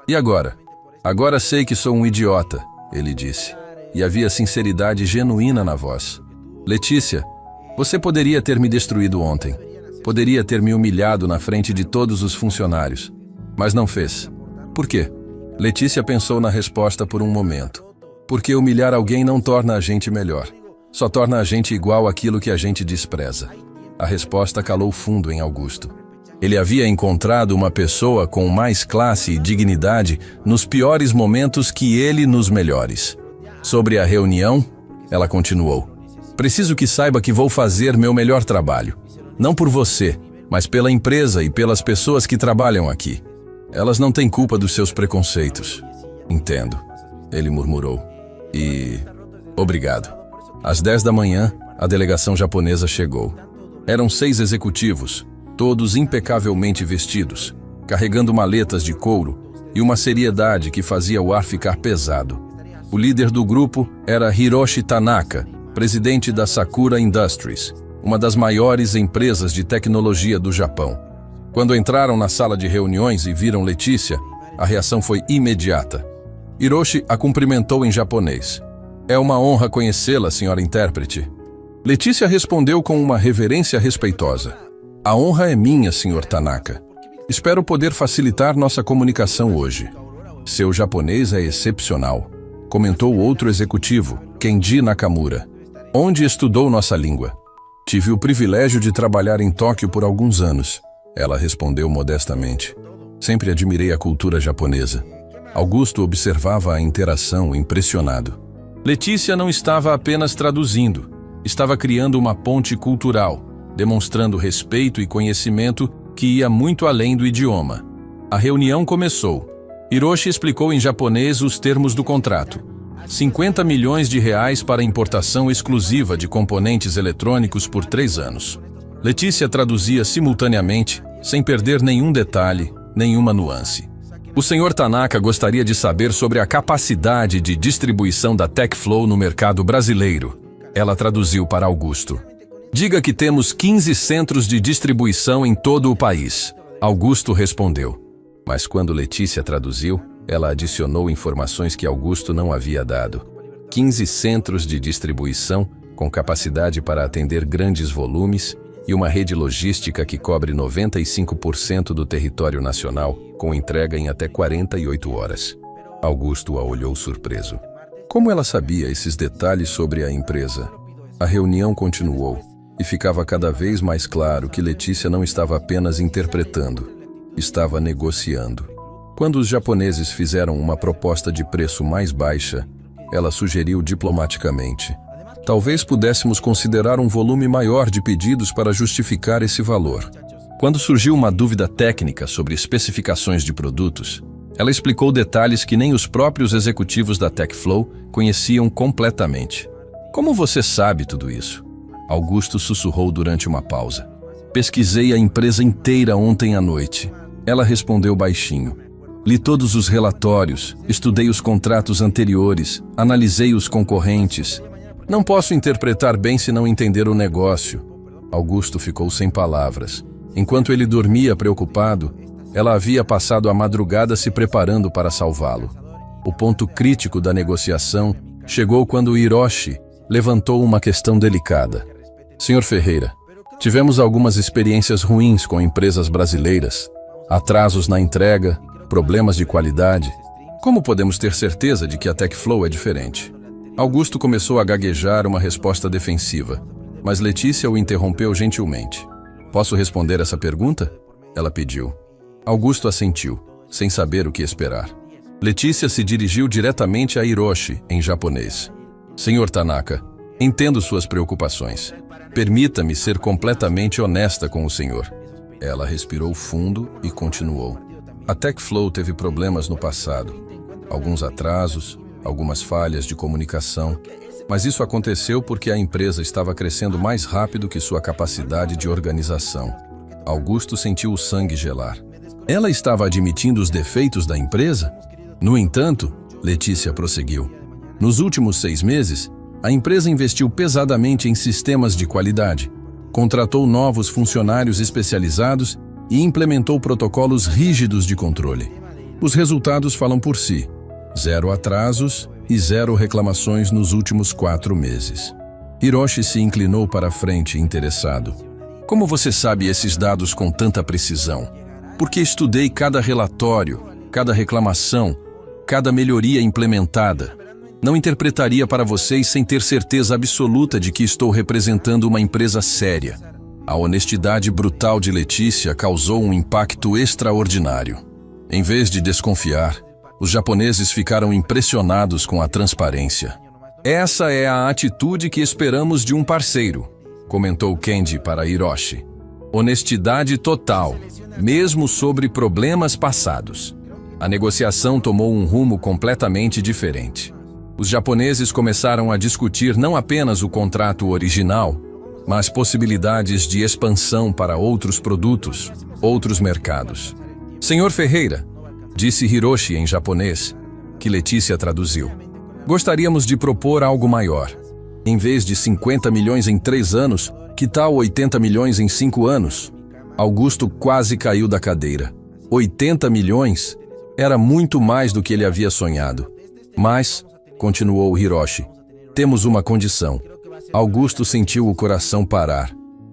E agora? Agora sei que sou um idiota, ele disse. E havia sinceridade genuína na voz. Letícia, você poderia ter me destruído ontem. Poderia ter me humilhado na frente de todos os funcionários. Mas não fez. Por quê? Letícia pensou na resposta por um momento. Porque humilhar alguém não torna a gente melhor. Só torna a gente igual àquilo que a gente despreza. A resposta calou fundo em Augusto. Ele havia encontrado uma pessoa com mais classe e dignidade nos piores momentos que ele nos melhores. Sobre a reunião, ela continuou. Preciso que saiba que vou fazer meu melhor trabalho. Não por você, mas pela empresa e pelas pessoas que trabalham aqui. Elas não têm culpa dos seus preconceitos. Entendo, ele murmurou. Obrigado. Às 10 da manhã, a delegação japonesa chegou. Eram 6 executivos, todos impecavelmente vestidos, carregando maletas de couro e uma seriedade que fazia o ar ficar pesado. O líder do grupo era Hiroshi Tanaka, presidente da Sakura Industries, uma das maiores empresas de tecnologia do Japão. Quando entraram na sala de reuniões e viram Letícia, a reação foi imediata. Hiroshi a cumprimentou em japonês. É uma honra conhecê-la, senhora intérprete. Letícia respondeu com uma reverência respeitosa. A honra é minha, senhor Tanaka. Espero poder facilitar nossa comunicação hoje. Seu japonês é excepcional, comentou outro executivo, Kenji Nakamura. Onde estudou nossa língua? Tive o privilégio de trabalhar em Tóquio por alguns anos. Ela respondeu modestamente. Sempre admirei a cultura japonesa. Augusto observava a interação impressionado. Letícia não estava apenas traduzindo. Estava criando uma ponte cultural, demonstrando respeito e conhecimento que ia muito além do idioma. A reunião começou. Hiroshi explicou em japonês os termos do contrato. 50 milhões de reais para importação exclusiva de componentes eletrônicos por 3 anos. Letícia traduzia simultaneamente, sem perder nenhum detalhe, nenhuma nuance. O senhor Tanaka gostaria de saber sobre a capacidade de distribuição da TechFlow no mercado brasileiro. Ela traduziu para Augusto. Diga que temos 15 centros de distribuição em todo o país. Augusto respondeu. Mas quando Letícia traduziu, ela adicionou informações que Augusto não havia dado. 15 centros de distribuição com capacidade para atender grandes volumes e uma rede logística que cobre 95% do território nacional, com entrega em até 48 horas. Augusto a olhou surpreso. Como ela sabia esses detalhes sobre a empresa? A reunião continuou, e ficava cada vez mais claro que Letícia não estava apenas interpretando, estava negociando. Quando os japoneses fizeram uma proposta de preço mais baixa, ela sugeriu diplomaticamente: talvez pudéssemos considerar um volume maior de pedidos para justificar esse valor. Quando surgiu uma dúvida técnica sobre especificações de produtos, ela explicou detalhes que nem os próprios executivos da TechFlow conheciam completamente. Como você sabe tudo isso? Augusto sussurrou durante uma pausa. Pesquisei a empresa inteira ontem à noite. Ela respondeu baixinho. Li todos os relatórios, estudei os contratos anteriores, analisei os concorrentes. Não posso interpretar bem se não entender o negócio. Augusto ficou sem palavras. Enquanto ele dormia preocupado, ela havia passado a madrugada se preparando para salvá-lo. O ponto crítico da negociação chegou quando Hiroshi levantou uma questão delicada. Senhor Ferreira, tivemos algumas experiências ruins com empresas brasileiras, atrasos na entrega, problemas de qualidade. Como podemos ter certeza de que a TechFlow é diferente? Augusto começou a gaguejar uma resposta defensiva, mas Letícia o interrompeu gentilmente. Posso responder essa pergunta? Ela pediu. Augusto assentiu, sem saber o que esperar. Letícia se dirigiu diretamente a Hiroshi, em japonês. Senhor Tanaka, entendo suas preocupações. Permita-me ser completamente honesta com o senhor. Ela respirou fundo e continuou. A TechFlow teve problemas no passado. Alguns atrasos, algumas falhas de comunicação. Mas isso aconteceu porque a empresa estava crescendo mais rápido que sua capacidade de organização. Augusto sentiu o sangue gelar. Ela estava admitindo os defeitos da empresa? No entanto, Letícia prosseguiu. Nos últimos 6 meses, a empresa investiu pesadamente em sistemas de qualidade, contratou novos funcionários especializados e implementou protocolos rígidos de controle. Os resultados falam por si. 0 atrasos e 0 reclamações nos últimos 4 meses. Hiroshi se inclinou para a frente, interessado. Como você sabe esses dados com tanta precisão? Porque estudei cada relatório, cada reclamação, cada melhoria implementada. Não interpretaria para vocês sem ter certeza absoluta de que estou representando uma empresa séria. A honestidade brutal de Letícia causou um impacto extraordinário. Em vez de desconfiar, os japoneses ficaram impressionados com a transparência. Essa é a atitude que esperamos de um parceiro, comentou Kendi para Hiroshi. Honestidade total, mesmo sobre problemas passados. A negociação tomou um rumo completamente diferente. Os japoneses começaram a discutir não apenas o contrato original, mas possibilidades de expansão para outros produtos, outros mercados. Senhor Ferreira, disse Hiroshi em japonês, que Letícia traduziu. Gostaríamos de propor algo maior. Em vez de 50 milhões em 3 anos, que tal 80 milhões em 5 anos? Augusto quase caiu da cadeira. 80 milhões? Era muito mais do que ele havia sonhado. Mas, continuou Hiroshi, temos uma condição. Augusto sentiu o coração parar.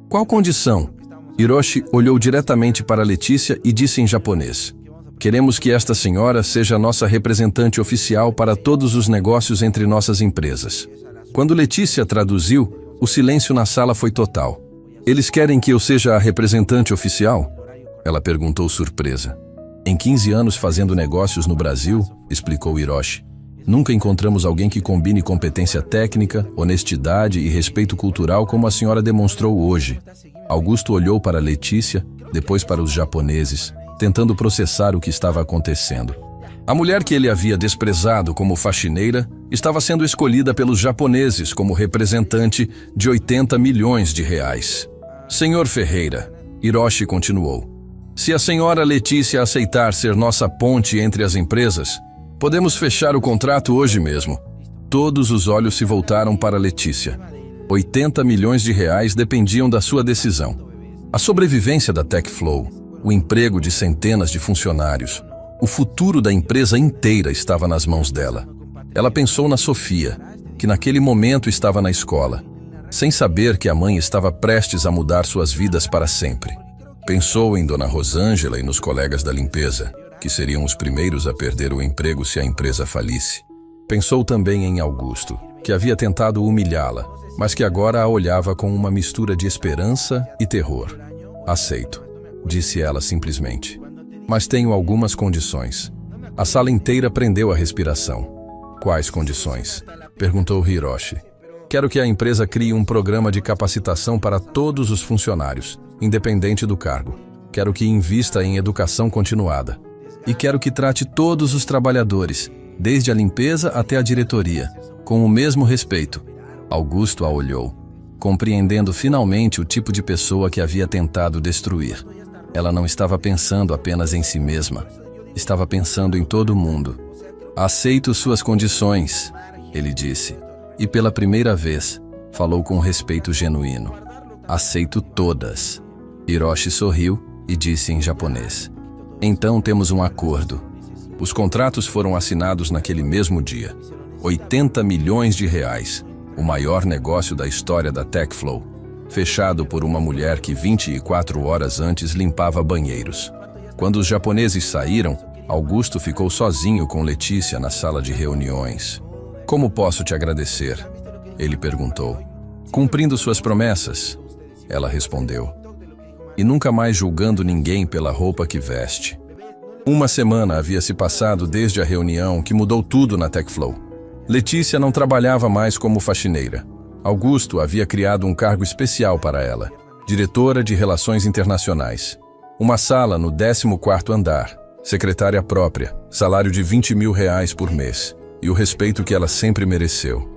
Qual condição? Hiroshi olhou diretamente para Letícia e disse em japonês. Queremos que esta senhora seja nossa representante oficial para todos os negócios entre nossas empresas. Quando Letícia traduziu, o silêncio na sala foi total. Eles querem que eu seja a representante oficial? Ela perguntou surpresa. Em 15 anos fazendo negócios no Brasil, explicou Hiroshi, nunca encontramos alguém que combine competência técnica, honestidade e respeito cultural como a senhora demonstrou hoje. Augusto olhou para Letícia, depois para os japoneses, tentando processar o que estava acontecendo. A mulher que ele havia desprezado como faxineira estava sendo escolhida pelos japoneses como representante de 80 milhões de reais. Senhor Ferreira, Hiroshi continuou, se a senhora Letícia aceitar ser nossa ponte entre as empresas, podemos fechar o contrato hoje mesmo. Todos os olhos se voltaram para Letícia. 80 milhões de reais dependiam da sua decisão. A sobrevivência da TechFlow, o emprego de centenas de funcionários, o futuro da empresa inteira estava nas mãos dela. Ela pensou na Sofia, que naquele momento estava na escola, sem saber que a mãe estava prestes a mudar suas vidas para sempre. Pensou em Dona Rosângela e nos colegas da limpeza, que seriam os primeiros a perder o emprego se a empresa falisse. Pensou também em Augusto, que havia tentado humilhá-la, mas que agora a olhava com uma mistura de esperança e terror. Aceito, disse ela simplesmente. Mas tenho algumas condições. A sala inteira prendeu a respiração. Quais condições? Perguntou Hiroshi. Quero que a empresa crie um programa de capacitação para todos os funcionários, independente do cargo. Quero que invista em educação continuada. E quero que trate todos os trabalhadores, desde a limpeza até a diretoria, com o mesmo respeito. Augusto a olhou, compreendendo finalmente o tipo de pessoa que havia tentado destruir. Ela não estava pensando apenas em si mesma, estava pensando em todo mundo. Aceito suas condições, ele disse, e pela primeira vez, falou com respeito genuíno. Aceito todas. Hiroshi sorriu e disse em japonês. Então temos um acordo. Os contratos foram assinados naquele mesmo dia. 80 milhões de reais, o maior negócio da história da TechFlow, fechado por uma mulher que 24 horas antes limpava banheiros. Quando os japoneses saíram, Augusto ficou sozinho com Letícia na sala de reuniões. Como posso te agradecer? Ele perguntou. Cumprindo suas promessas, ela respondeu. E nunca mais julgando ninguém pela roupa que veste. Uma semana havia se passado desde a reunião que mudou tudo na TechFlow. Letícia não trabalhava mais como faxineira. Augusto havia criado um cargo especial para ela, diretora de Relações Internacionais. Uma sala no 14º andar, secretária própria, salário de 20 mil reais por mês, e o respeito que ela sempre mereceu.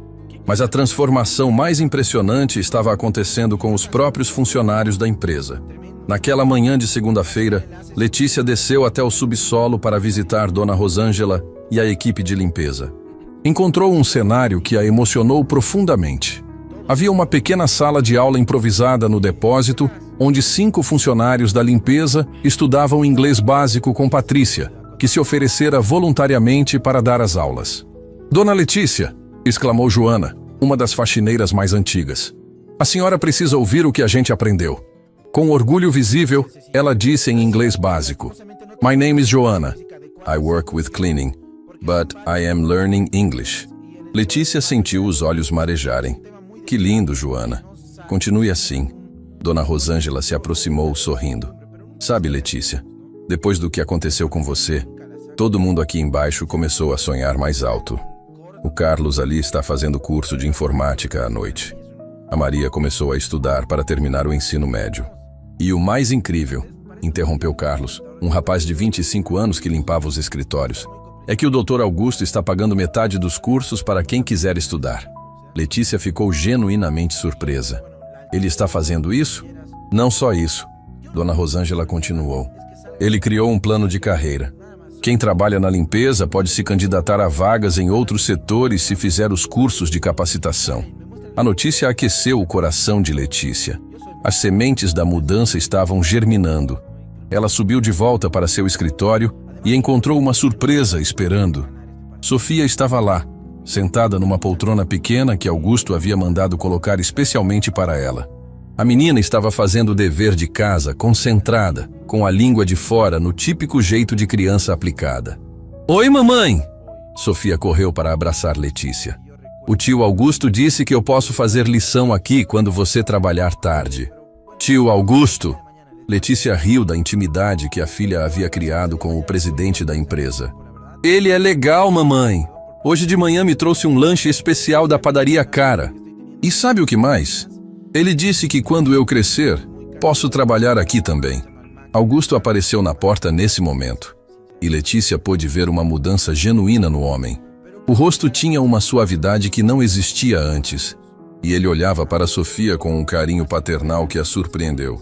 Mas a transformação mais impressionante estava acontecendo com os próprios funcionários da empresa. Naquela manhã de segunda-feira, Letícia desceu até o subsolo para visitar Dona Rosângela e a equipe de limpeza. Encontrou um cenário que a emocionou profundamente. Havia uma pequena sala de aula improvisada no depósito, onde 5 funcionários da limpeza estudavam inglês básico com Patrícia, que se oferecera voluntariamente para dar as aulas. Dona Letícia, exclamou Joana, uma das faxineiras mais antigas. A senhora precisa ouvir o que a gente aprendeu. Com orgulho visível, ela disse em inglês básico: My name is Joanna. I work with cleaning, but I am learning English. Letícia sentiu os olhos marejarem. Que lindo, Joana. Continue assim. Dona Rosângela se aproximou, sorrindo. Sabe, Letícia, depois do que aconteceu com você, todo mundo aqui embaixo começou a sonhar mais alto. O Carlos ali está fazendo curso de informática à noite. A Maria começou a estudar para terminar o ensino médio. E o mais incrível, interrompeu Carlos, um rapaz de 25 anos que limpava os escritórios, é que o Dr. Augusto está pagando metade dos cursos para quem quiser estudar. Letícia ficou genuinamente surpresa. Ele está fazendo isso? Não só isso. Dona Rosângela continuou. Ele criou um plano de carreira. Quem trabalha na limpeza pode se candidatar a vagas em outros setores se fizer os cursos de capacitação. A notícia aqueceu o coração de Letícia. As sementes da mudança estavam germinando. Ela subiu de volta para seu escritório e encontrou uma surpresa esperando. Sofia estava lá, sentada numa poltrona pequena que Augusto havia mandado colocar especialmente para ela. A menina estava fazendo o dever de casa, concentrada, com a língua de fora no típico jeito de criança aplicada. Oi, mamãe! Sofia correu para abraçar Letícia. O tio Augusto disse que eu posso fazer lição aqui quando você trabalhar tarde. Tio Augusto? Letícia riu da intimidade que a filha havia criado com o presidente da empresa. Ele é legal, mamãe. Hoje de manhã me trouxe um lanche especial da padaria Cara. E sabe o que mais? Ele disse que quando eu crescer, posso trabalhar aqui também. Augusto apareceu na porta nesse momento. E Letícia pôde ver uma mudança genuína no homem. O rosto tinha uma suavidade que não existia antes, e ele olhava para Sofia com um carinho paternal que a surpreendeu.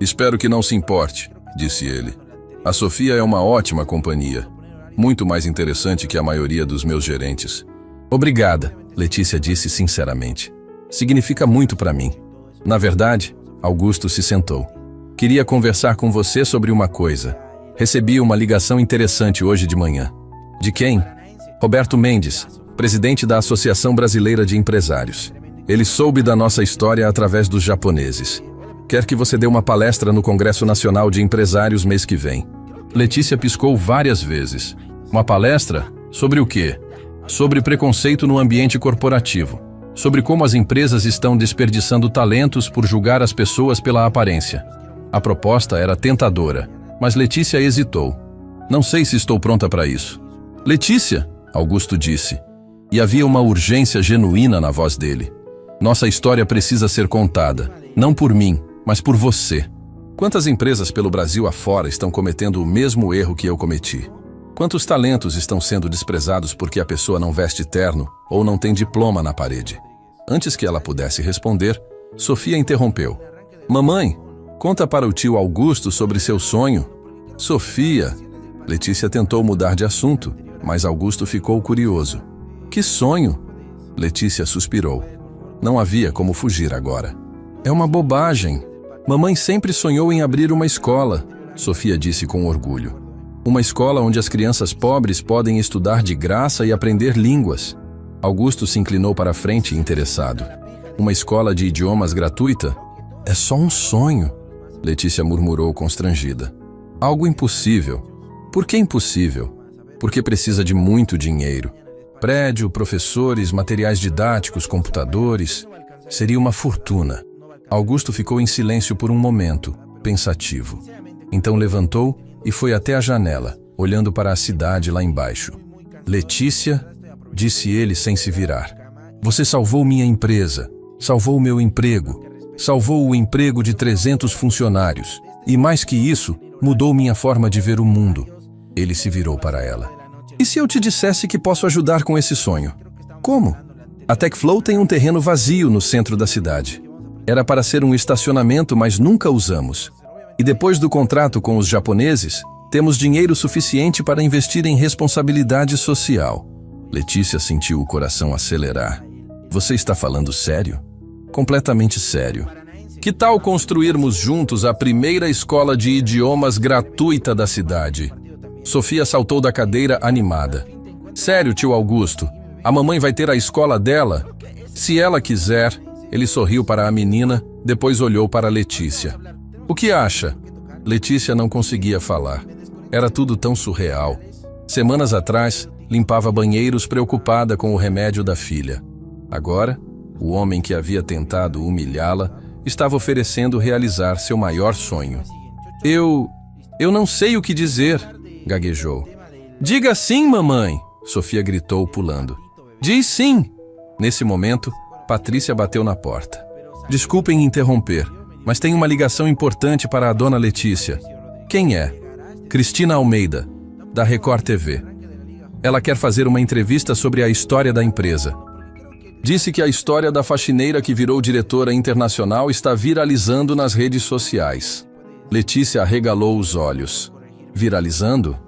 Espero que não se importe, disse ele. A Sofia é uma ótima companhia, muito mais interessante que a maioria dos meus gerentes. Obrigada, Letícia disse sinceramente. Significa muito para mim. Na verdade, Augusto se sentou. Queria conversar com você sobre uma coisa. Recebi uma ligação interessante hoje de manhã. De quem? Roberto Mendes, presidente da Associação Brasileira de Empresários. Ele soube da nossa história através dos japoneses. Quer que você dê uma palestra no Congresso Nacional de Empresários mês que vem. Letícia piscou várias vezes. Uma palestra? Sobre o quê? Sobre preconceito no ambiente corporativo. Sobre como as empresas estão desperdiçando talentos por julgar as pessoas pela aparência. A proposta era tentadora, mas Letícia hesitou. Não sei se estou pronta para isso. Letícia, Augusto disse, e havia uma urgência genuína na voz dele. Nossa história precisa ser contada, não por mim, mas por você. Quantas empresas pelo Brasil afora estão cometendo o mesmo erro que eu cometi? Quantos talentos estão sendo desprezados porque a pessoa não veste terno ou não tem diploma na parede? Antes que ela pudesse responder, Sofia interrompeu. Mamãe, conta para o tio Augusto sobre seu sonho. Sofia, Letícia tentou mudar de assunto, mas Augusto ficou curioso. Que sonho? Letícia suspirou. Não havia como fugir agora. É uma bobagem. Mamãe sempre sonhou em abrir uma escola, Sofia disse com orgulho. Uma escola onde as crianças pobres podem estudar de graça e aprender línguas. Augusto se inclinou para a frente interessado. Uma escola de idiomas gratuita? É só um sonho, Letícia murmurou constrangida. Algo impossível. Por que impossível? Porque precisa de muito dinheiro. Prédio, professores, materiais didáticos, computadores. Seria uma fortuna. Augusto ficou em silêncio por um momento, pensativo. Então levantou e foi até a janela, olhando para a cidade lá embaixo. Letícia, disse ele sem se virar. Você salvou minha empresa, salvou meu emprego, salvou o emprego de 300 funcionários. E mais que isso, mudou minha forma de ver o mundo. Ele se virou para ela. E se eu te dissesse que posso ajudar com esse sonho? Como? A Techflow tem um terreno vazio no centro da cidade. Era para ser um estacionamento, mas nunca usamos. E depois do contrato com os japoneses, temos dinheiro suficiente para investir em responsabilidade social. Letícia sentiu o coração acelerar. Você está falando sério? Completamente sério. Que tal construirmos juntos a primeira escola de idiomas gratuita da cidade? Sofia saltou da cadeira animada. Sério, tio Augusto? A mamãe vai ter a escola dela? Se ela quiser. Ele sorriu para a menina, depois olhou para Letícia. O que acha? Letícia não conseguia falar. Era tudo tão surreal. Semanas atrás, limpava banheiros preocupada com o remédio da filha. Agora, o homem que havia tentado humilhá-la estava oferecendo realizar seu maior sonho. Eu não sei o que dizer, gaguejou. Diga sim, mamãe, Sofia gritou pulando. Diz sim. Nesse momento, Patrícia bateu na porta. Desculpem interromper, mas tem uma ligação importante para a dona Letícia. Quem é? Cristina Almeida, da Record TV. Ela quer fazer uma entrevista sobre a história da empresa. Disse que a história da faxineira que virou diretora internacional está viralizando nas redes sociais. Letícia arregalou os olhos. Viralizando?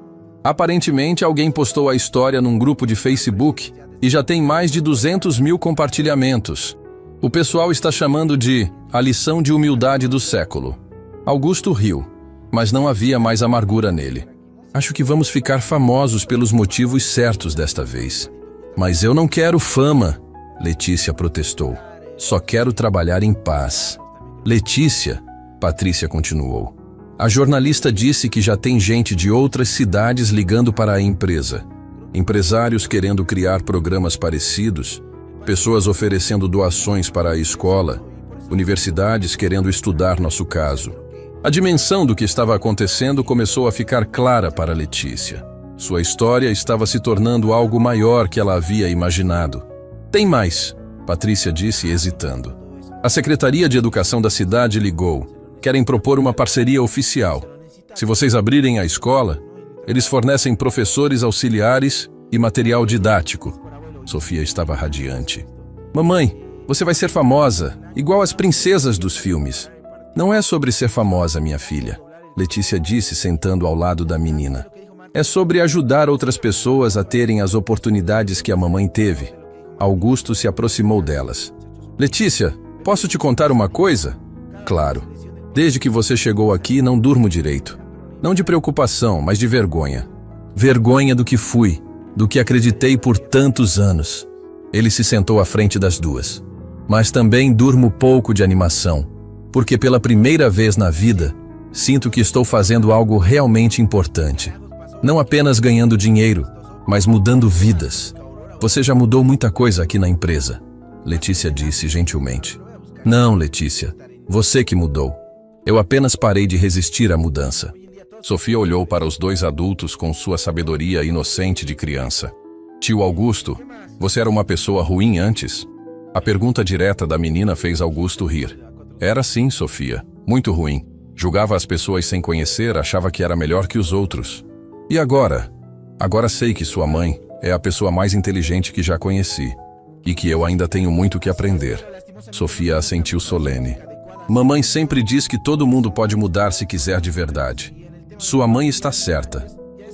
Aparentemente, alguém postou a história num grupo de Facebook e já tem mais de 200 mil compartilhamentos. O pessoal está chamando de a lição de humildade do século. Augusto riu, mas não havia mais amargura nele. Acho que vamos ficar famosos pelos motivos certos desta vez. Mas eu não quero fama, Letícia protestou. Só quero trabalhar em paz. Letícia, Patrícia continuou. A jornalista disse que já tem gente de outras cidades ligando para a empresa. Empresários querendo criar programas parecidos, pessoas oferecendo doações para a escola, universidades querendo estudar nosso caso. A dimensão do que estava acontecendo começou a ficar clara para Letícia. Sua história estava se tornando algo maior que ela havia imaginado. Tem mais, Patrícia disse hesitando. A Secretaria de Educação da cidade ligou. Querem propor uma parceria oficial. Se vocês abrirem a escola, eles fornecem professores auxiliares e material didático. Sofia estava radiante. Mamãe, você vai ser famosa, igual as princesas dos filmes. Não é sobre ser famosa, minha filha, Letícia disse sentando ao lado da menina. É sobre ajudar outras pessoas a terem as oportunidades que a mamãe teve. Augusto se aproximou delas. Letícia, posso te contar uma coisa? Claro. Desde que você chegou aqui, não durmo direito. Não de preocupação, mas de vergonha. Vergonha do que fui, do que acreditei por tantos anos. Ele se sentou à frente das duas. Mas também durmo pouco de animação, porque pela primeira vez na vida, sinto que estou fazendo algo realmente importante. Não apenas ganhando dinheiro, mas mudando vidas. Você já mudou muita coisa aqui na empresa, Letícia disse gentilmente. Não, Letícia, você que mudou. Eu apenas parei de resistir à mudança. Sofia olhou para os dois adultos com sua sabedoria inocente de criança. Tio Augusto, você era uma pessoa ruim antes? A pergunta direta da menina fez Augusto rir. Era sim, Sofia, muito ruim. Julgava as pessoas sem conhecer, achava que era melhor que os outros. E agora? Agora sei que sua mãe é a pessoa mais inteligente que já conheci. E que eu ainda tenho muito que aprender. Sofia assentiu solene. Mamãe sempre diz que todo mundo pode mudar se quiser de verdade. Sua mãe está certa.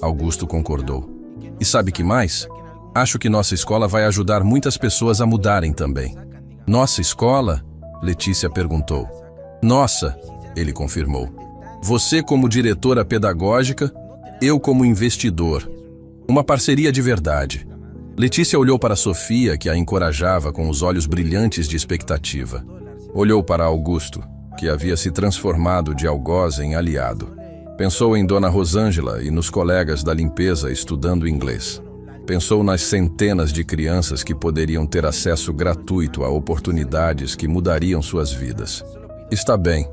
Augusto concordou. E sabe que mais? Acho que nossa escola vai ajudar muitas pessoas a mudarem também. Nossa escola? Letícia perguntou. Nossa, ele confirmou. Você como diretora pedagógica, eu como investidor. Uma parceria de verdade. Letícia olhou para Sofia, que a encorajava com os olhos brilhantes de expectativa. Olhou para Augusto, que havia se transformado de algoz em aliado. Pensou em Dona Rosângela e nos colegas da limpeza estudando inglês. Pensou nas centenas de crianças que poderiam ter acesso gratuito a oportunidades que mudariam suas vidas. Está bem,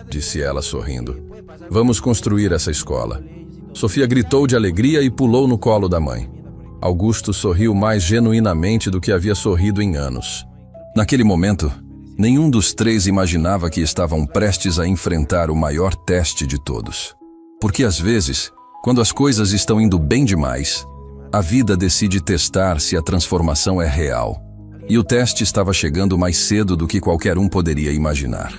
disse ela sorrindo. Vamos construir essa escola. Sofia gritou de alegria e pulou no colo da mãe. Augusto sorriu mais genuinamente do que havia sorrido em anos. Naquele momento, nenhum dos três imaginava que estavam prestes a enfrentar o maior teste de todos. Porque às vezes, quando as coisas estão indo bem demais, a vida decide testar se a transformação é real. E o teste estava chegando mais cedo do que qualquer um poderia imaginar.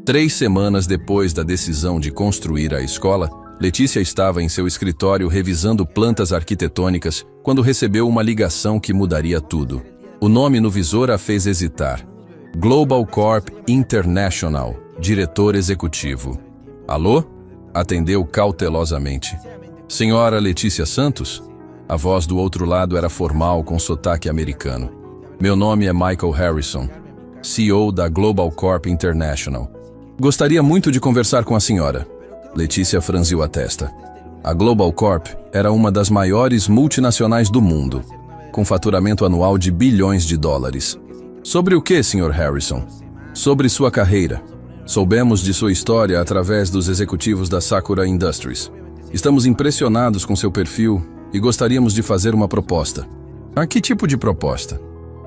3 semanas depois da decisão de construir a escola, Letícia estava em seu escritório revisando plantas arquitetônicas quando recebeu uma ligação que mudaria tudo. O nome no visor a fez hesitar. Global Corp International, diretor executivo. Alô? Atendeu cautelosamente. Senhora Letícia Santos? A voz do outro lado era formal, com sotaque americano. Meu nome é Michael Harrison, CEO da Global Corp International. Gostaria muito de conversar com a senhora. Letícia franziu a testa. A Global Corp era uma das maiores multinacionais do mundo, com faturamento anual de bilhões de dólares. Sobre o que, Sr. Harrison? Sobre sua carreira. Soubemos de sua história através dos executivos da Sakura Industries. Estamos impressionados com seu perfil e gostaríamos de fazer uma proposta. A que tipo de proposta?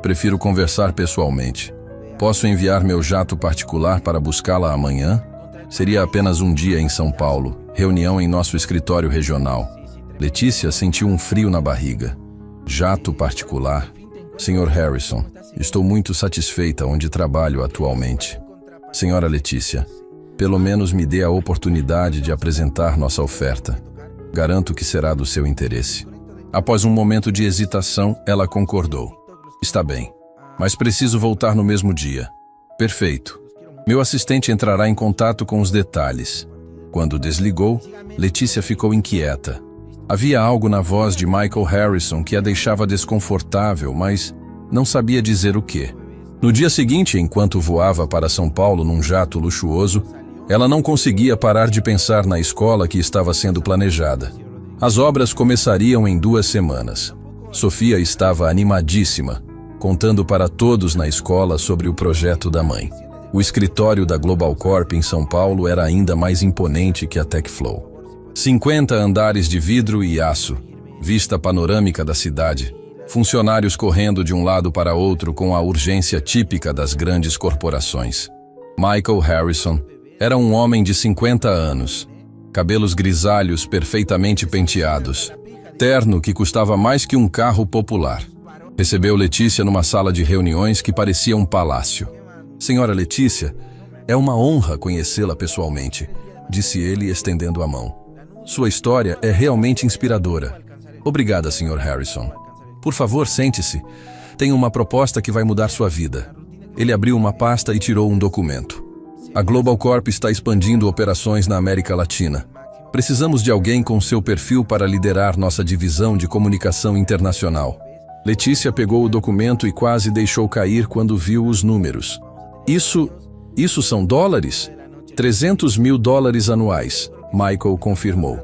Prefiro conversar pessoalmente. Posso enviar meu jato particular para buscá-la amanhã? Seria apenas um dia em São Paulo, reunião em nosso escritório regional. Letícia sentiu um frio na barriga. Jato particular? Sr. Harrison, estou muito satisfeita onde trabalho atualmente. Senhora Letícia, pelo menos me dê a oportunidade de apresentar nossa oferta. Garanto que será do seu interesse. Após um momento de hesitação, ela concordou. Está bem, mas preciso voltar no mesmo dia. Perfeito. Meu assistente entrará em contato com os detalhes. Quando desligou, Letícia ficou inquieta. Havia algo na voz de Michael Harrison que a deixava desconfortável, mas não sabia dizer o quê. No dia seguinte, enquanto voava para São Paulo num jato luxuoso, ela não conseguia parar de pensar na escola que estava sendo planejada. As obras começariam em 2 semanas. Sofia estava animadíssima, contando para todos na escola sobre o projeto da mãe. O escritório da Global Corp em São Paulo era ainda mais imponente que a TechFlow. 50 andares de vidro e aço, vista panorâmica da cidade, funcionários correndo de um lado para outro com a urgência típica das grandes corporações. Michael Harrison era um homem de 50 anos, cabelos grisalhos perfeitamente penteados, terno que custava mais que um carro popular. Recebeu Letícia numa sala de reuniões que parecia um palácio. Senhora Letícia, é uma honra conhecê-la pessoalmente, disse ele estendendo a mão. Sua história é realmente inspiradora. Obrigada, Sr. Harrison. Por favor, sente-se. Tenho uma proposta que vai mudar sua vida. Ele abriu uma pasta e tirou um documento. A Global Corp está expandindo operações na América Latina. Precisamos de alguém com seu perfil para liderar nossa divisão de comunicação internacional. Letícia pegou o documento e quase deixou cair quando viu os números. Isso são dólares? 300 mil dólares anuais, Michael confirmou.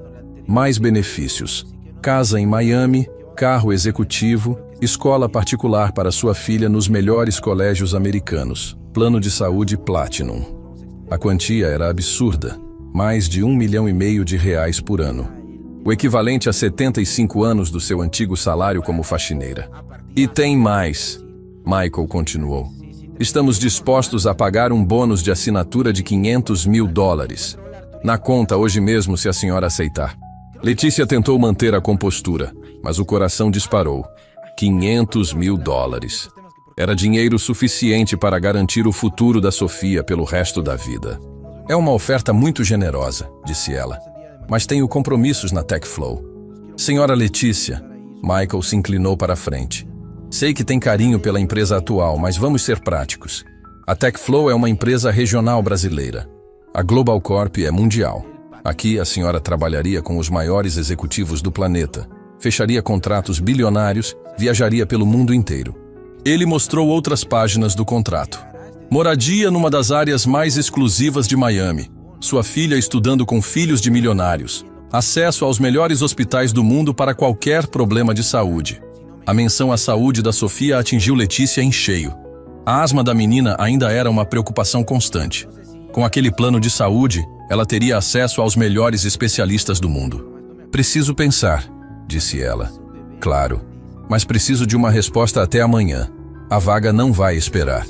Mais benefícios. Casa em Miami, carro executivo, escola particular para sua filha nos melhores colégios americanos, plano de saúde Platinum. A quantia era absurda, mais de R$1,5 milhão por ano. O equivalente a 75 anos do seu antigo salário como faxineira. E tem mais, Michael continuou. Estamos dispostos a pagar um bônus de assinatura de 500 mil dólares. Na conta hoje mesmo, se a senhora aceitar. Letícia tentou manter a compostura, mas o coração disparou. 500 mil dólares. Era dinheiro suficiente para garantir o futuro da Sofia pelo resto da vida. É uma oferta muito generosa, disse ela. Mas tenho compromissos na TechFlow. Senhora Letícia, Michael se inclinou para a frente. Sei que tem carinho pela empresa atual, mas vamos ser práticos. A TechFlow é uma empresa regional brasileira. A Global Corp é mundial. Aqui a senhora trabalharia com os maiores executivos do planeta, fecharia contratos bilionários, viajaria pelo mundo inteiro. Ele mostrou outras páginas do contrato. Moradia numa das áreas mais exclusivas de Miami. Sua filha estudando com filhos de milionários. Acesso aos melhores hospitais do mundo para qualquer problema de saúde. A menção à saúde da Sofia atingiu Letícia em cheio. A asma da menina ainda era uma preocupação constante. Com aquele plano de saúde, ela teria acesso aos melhores especialistas do mundo. Preciso pensar, disse ela. Claro, mas preciso de uma resposta até amanhã. A vaga não vai esperar.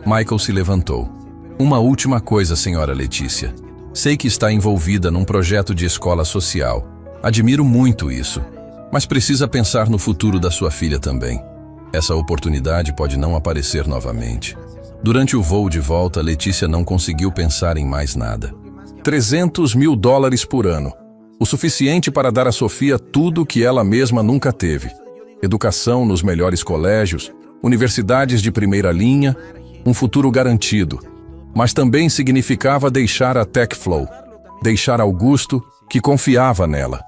Michael se levantou. Uma última coisa, senhora Letícia. Sei que está envolvida num projeto de escola social. Admiro muito isso. Mas precisa pensar no futuro da sua filha também. Essa oportunidade pode não aparecer novamente. Durante o voo de volta, Letícia não conseguiu pensar em mais nada. 300 mil dólares por ano. O suficiente para dar a Sofia tudo o que ela mesma nunca teve. Educação nos melhores colégios, universidades de primeira linha, um futuro garantido. Mas também significava deixar a TechFlow, deixar Augusto, que confiava nela.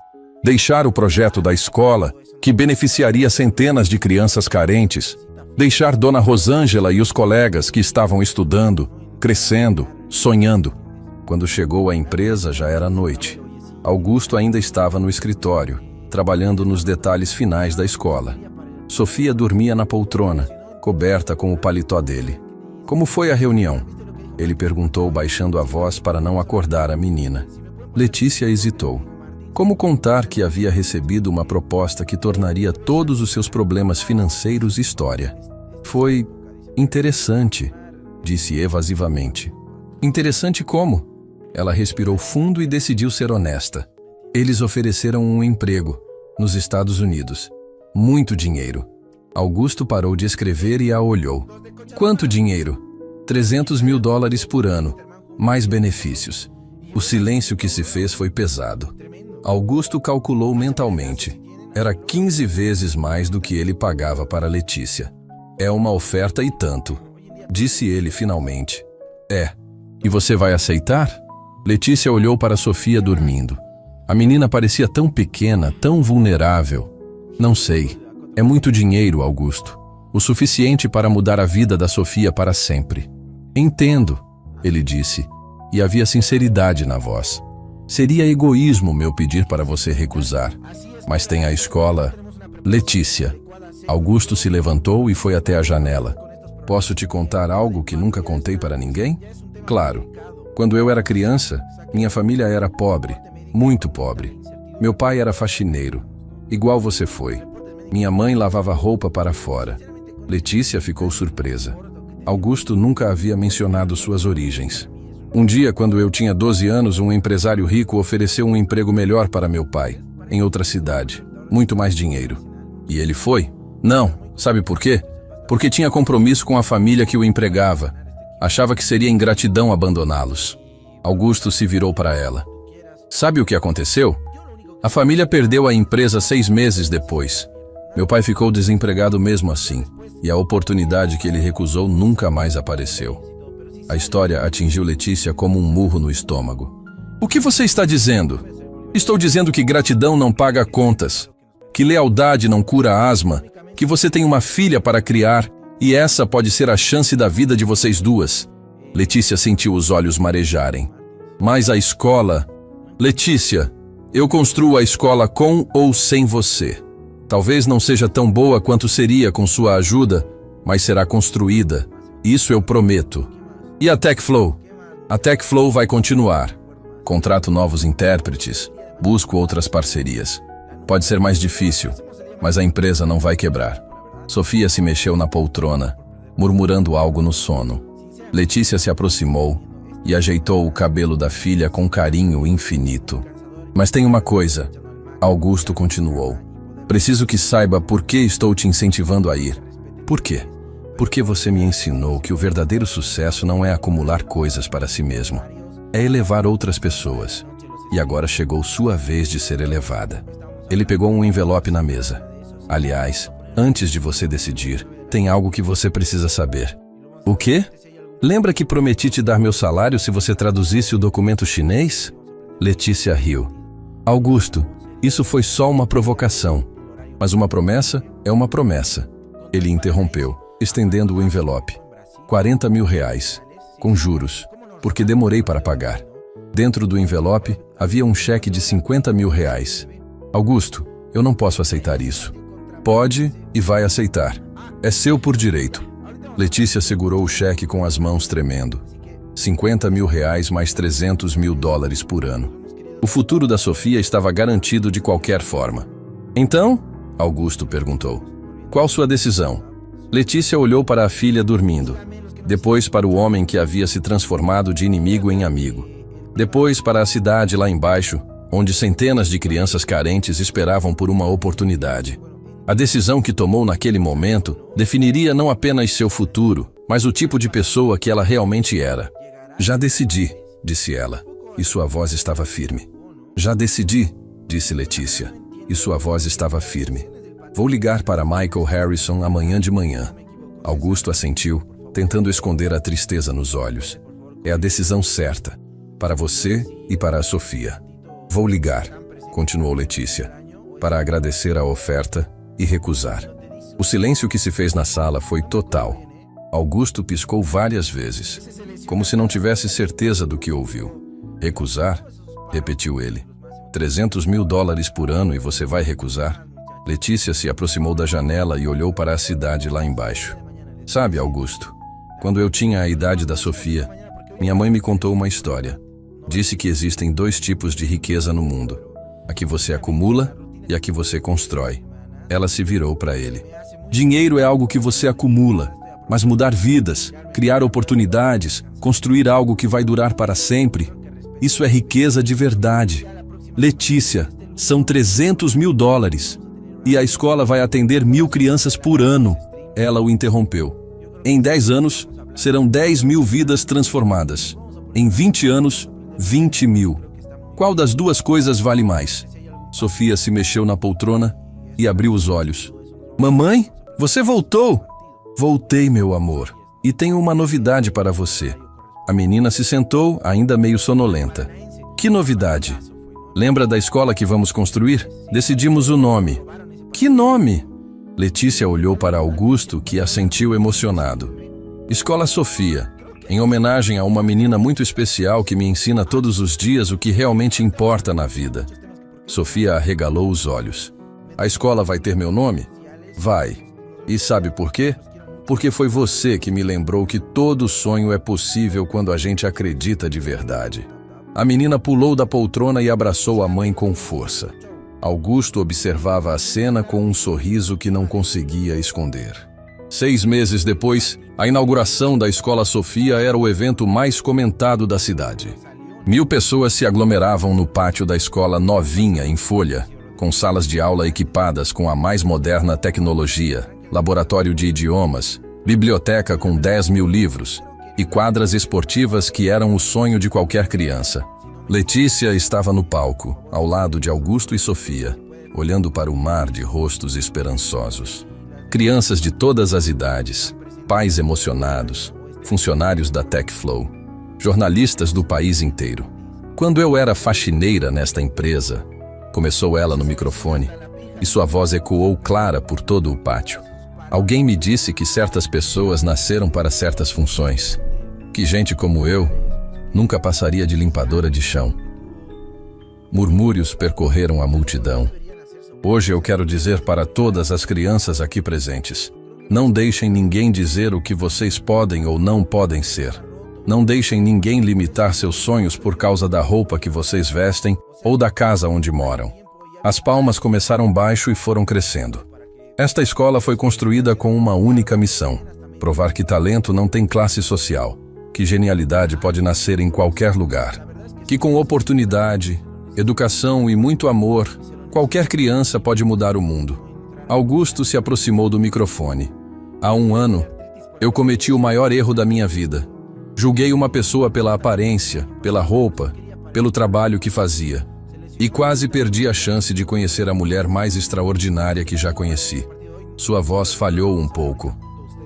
Deixar o projeto da escola, que beneficiaria centenas de crianças carentes. Deixar Dona Rosângela e os colegas que estavam estudando, crescendo, sonhando. Quando chegou à empresa, já era noite. Augusto ainda estava no escritório, trabalhando nos detalhes finais da escola. Sofia dormia na poltrona, coberta com o paletó dele. Como foi a reunião? Ele perguntou, baixando a voz para não acordar a menina. Letícia hesitou. Como contar que havia recebido uma proposta que tornaria todos os seus problemas financeiros história? Foi interessante, disse evasivamente. Interessante como? Ela respirou fundo e decidiu ser honesta. Eles ofereceram um emprego, nos Estados Unidos. Muito dinheiro. Augusto parou de escrever e a olhou. Quanto dinheiro? $300 mil por ano, mais benefícios. O silêncio que se fez foi pesado. Augusto calculou mentalmente. Era 15 vezes mais do que ele pagava para Letícia. É uma oferta e tanto, disse ele finalmente. É. E você vai aceitar? Letícia olhou para Sofia dormindo. A menina parecia tão pequena, tão vulnerável. Não sei. É muito dinheiro, Augusto. O suficiente para mudar a vida da Sofia para sempre. Entendo, ele disse, e havia sinceridade na voz. Seria egoísmo meu pedir para você recusar, mas tem a escola. Letícia. Augusto se levantou e foi até a janela. Posso te contar algo que nunca contei para ninguém? Claro. Quando eu era criança, minha família era pobre, muito pobre. Meu pai era faxineiro, igual você foi. Minha mãe lavava roupa para fora. Letícia ficou surpresa. Augusto nunca havia mencionado suas origens. Um dia, quando eu tinha 12 anos, um empresário rico ofereceu um emprego melhor para meu pai, em outra cidade, muito mais dinheiro. E ele foi? Não, sabe por quê? Porque tinha compromisso com a família que o empregava. Achava que seria ingratidão abandoná-los. Augusto se virou para ela. Sabe o que aconteceu? A família perdeu a empresa 6 meses depois. Meu pai ficou desempregado mesmo assim, e a oportunidade que ele recusou nunca mais apareceu. A história atingiu Letícia como um murro no estômago. O que você está dizendo? Estou dizendo que gratidão não paga contas, que lealdade não cura asma, que você tem uma filha para criar e essa pode ser a chance da vida de vocês duas. Letícia sentiu os olhos marejarem. Mas a escola... Letícia, eu construo a escola com ou sem você. Talvez não seja tão boa quanto seria com sua ajuda, mas será construída. Isso eu prometo. E a TechFlow? A TechFlow vai continuar. Contrato novos intérpretes, busco outras parcerias. Pode ser mais difícil, mas a empresa não vai quebrar. Sofia se mexeu na poltrona, murmurando algo no sono. Letícia se aproximou e ajeitou o cabelo da filha com carinho infinito. Mas tem uma coisa, Augusto continuou. Preciso que saiba por que estou te incentivando a ir. Por quê? Porque você me ensinou que o verdadeiro sucesso não é acumular coisas para si mesmo. É elevar outras pessoas. E agora chegou sua vez de ser elevada. Ele pegou um envelope na mesa. Aliás, antes de você decidir, tem algo que você precisa saber. O quê? Lembra que prometi te dar meu salário se você traduzisse o documento chinês? Letícia riu. Augusto, isso foi só uma provocação. Mas uma promessa é uma promessa. Ele interrompeu, estendendo o envelope. R$40 mil, com juros, porque demorei para pagar. Dentro do envelope havia um cheque de R$50 mil. Augusto, eu não posso aceitar isso. Pode e vai aceitar. É seu por direito. Letícia segurou o cheque com as mãos tremendo. R$50 mil mais $300 mil por ano. O futuro da Sofia estava garantido de qualquer forma. Então? Augusto perguntou. Qual sua decisão? Letícia olhou para a filha dormindo. Depois para o homem que havia se transformado de inimigo em amigo. Depois para a cidade lá embaixo, onde centenas de crianças carentes esperavam por uma oportunidade. A decisão que tomou naquele momento definiria não apenas seu futuro, mas o tipo de pessoa que ela realmente era. Já decidi, disse ela, e sua voz estava firme. Já decidi, disse Letícia, e sua voz estava firme. Vou ligar para Michael Harrison amanhã de manhã. Augusto assentiu, tentando esconder a tristeza nos olhos. É a decisão certa, para você e para a Sofia. Vou ligar. continuou Letícia, para agradecer a oferta e recusar. O silêncio que se fez na sala foi total. Augusto piscou várias vezes, como se não tivesse certeza do que ouviu. Recusar? Repetiu ele. $300.000 por ano e você vai recusar? Letícia se aproximou da janela e olhou para a cidade lá embaixo. Sabe, Augusto, quando eu tinha a idade da Sofia, minha mãe me contou uma história. Disse que existem 2 tipos de riqueza no mundo: a que você acumula e a que você constrói. Ela se virou para ele. Dinheiro é algo que você acumula, mas mudar vidas, criar oportunidades, construir algo que vai durar para sempre, isso é riqueza de verdade. Letícia, são $300.000 e a escola vai atender 1.000 crianças por ano. Ela o interrompeu. Em 10 anos, serão 10.000 vidas transformadas. Em 20 anos, 20.000. Qual das duas coisas vale mais? Sofia se mexeu na poltrona e abriu os olhos. Mamãe, você voltou? Voltei, meu amor, e tenho uma novidade para você. A menina se sentou, ainda meio sonolenta. Que novidade? Lembra da escola que vamos construir? Decidimos o nome. Que nome? Letícia olhou para Augusto, que assentiu emocionado. Escola Sofia, em homenagem a uma menina muito especial que me ensina todos os dias o que realmente importa na vida. Sofia arregalou os olhos. A escola vai ter meu nome? Vai. E sabe por quê? Porque foi você que me lembrou que todo sonho é possível quando a gente acredita de verdade. A menina pulou da poltrona e abraçou a mãe com força. Augusto observava a cena com um sorriso que não conseguia esconder. 6 meses depois, a inauguração da Escola Sofia era o evento mais comentado da cidade. 1.000 pessoas se aglomeravam no pátio da escola novinha em folha, com salas de aula equipadas com a mais moderna tecnologia, laboratório de idiomas, biblioteca com 10.000 livros e quadras esportivas que eram o sonho de qualquer criança. Letícia estava no palco, ao lado de Augusto e Sofia, olhando para o mar de rostos esperançosos. Crianças de todas as idades, pais emocionados, funcionários da TechFlow, jornalistas do país inteiro. Quando eu era faxineira nesta empresa, começou ela no microfone, e sua voz ecoou clara por todo o pátio. Alguém me disse que certas pessoas nasceram para certas funções, que gente como eu nunca passaria de limpadora de chão. Murmúrios percorreram a multidão. Hoje eu quero dizer para todas as crianças aqui presentes: não deixem ninguém dizer o que vocês podem ou não podem ser. Não deixem ninguém limitar seus sonhos por causa da roupa que vocês vestem ou da casa onde moram. As palmas começaram baixo e foram crescendo. Esta escola foi construída com uma única missão: provar que talento não tem classe social, que genialidade pode nascer em qualquer lugar, que com oportunidade, educação e muito amor, qualquer criança pode mudar o mundo. Augusto se aproximou do microfone. Há 1 ano, eu cometi o maior erro da minha vida. Julguei uma pessoa pela aparência, pela roupa, pelo trabalho que fazia. E quase perdi a chance de conhecer a mulher mais extraordinária que já conheci. Sua voz falhou um pouco.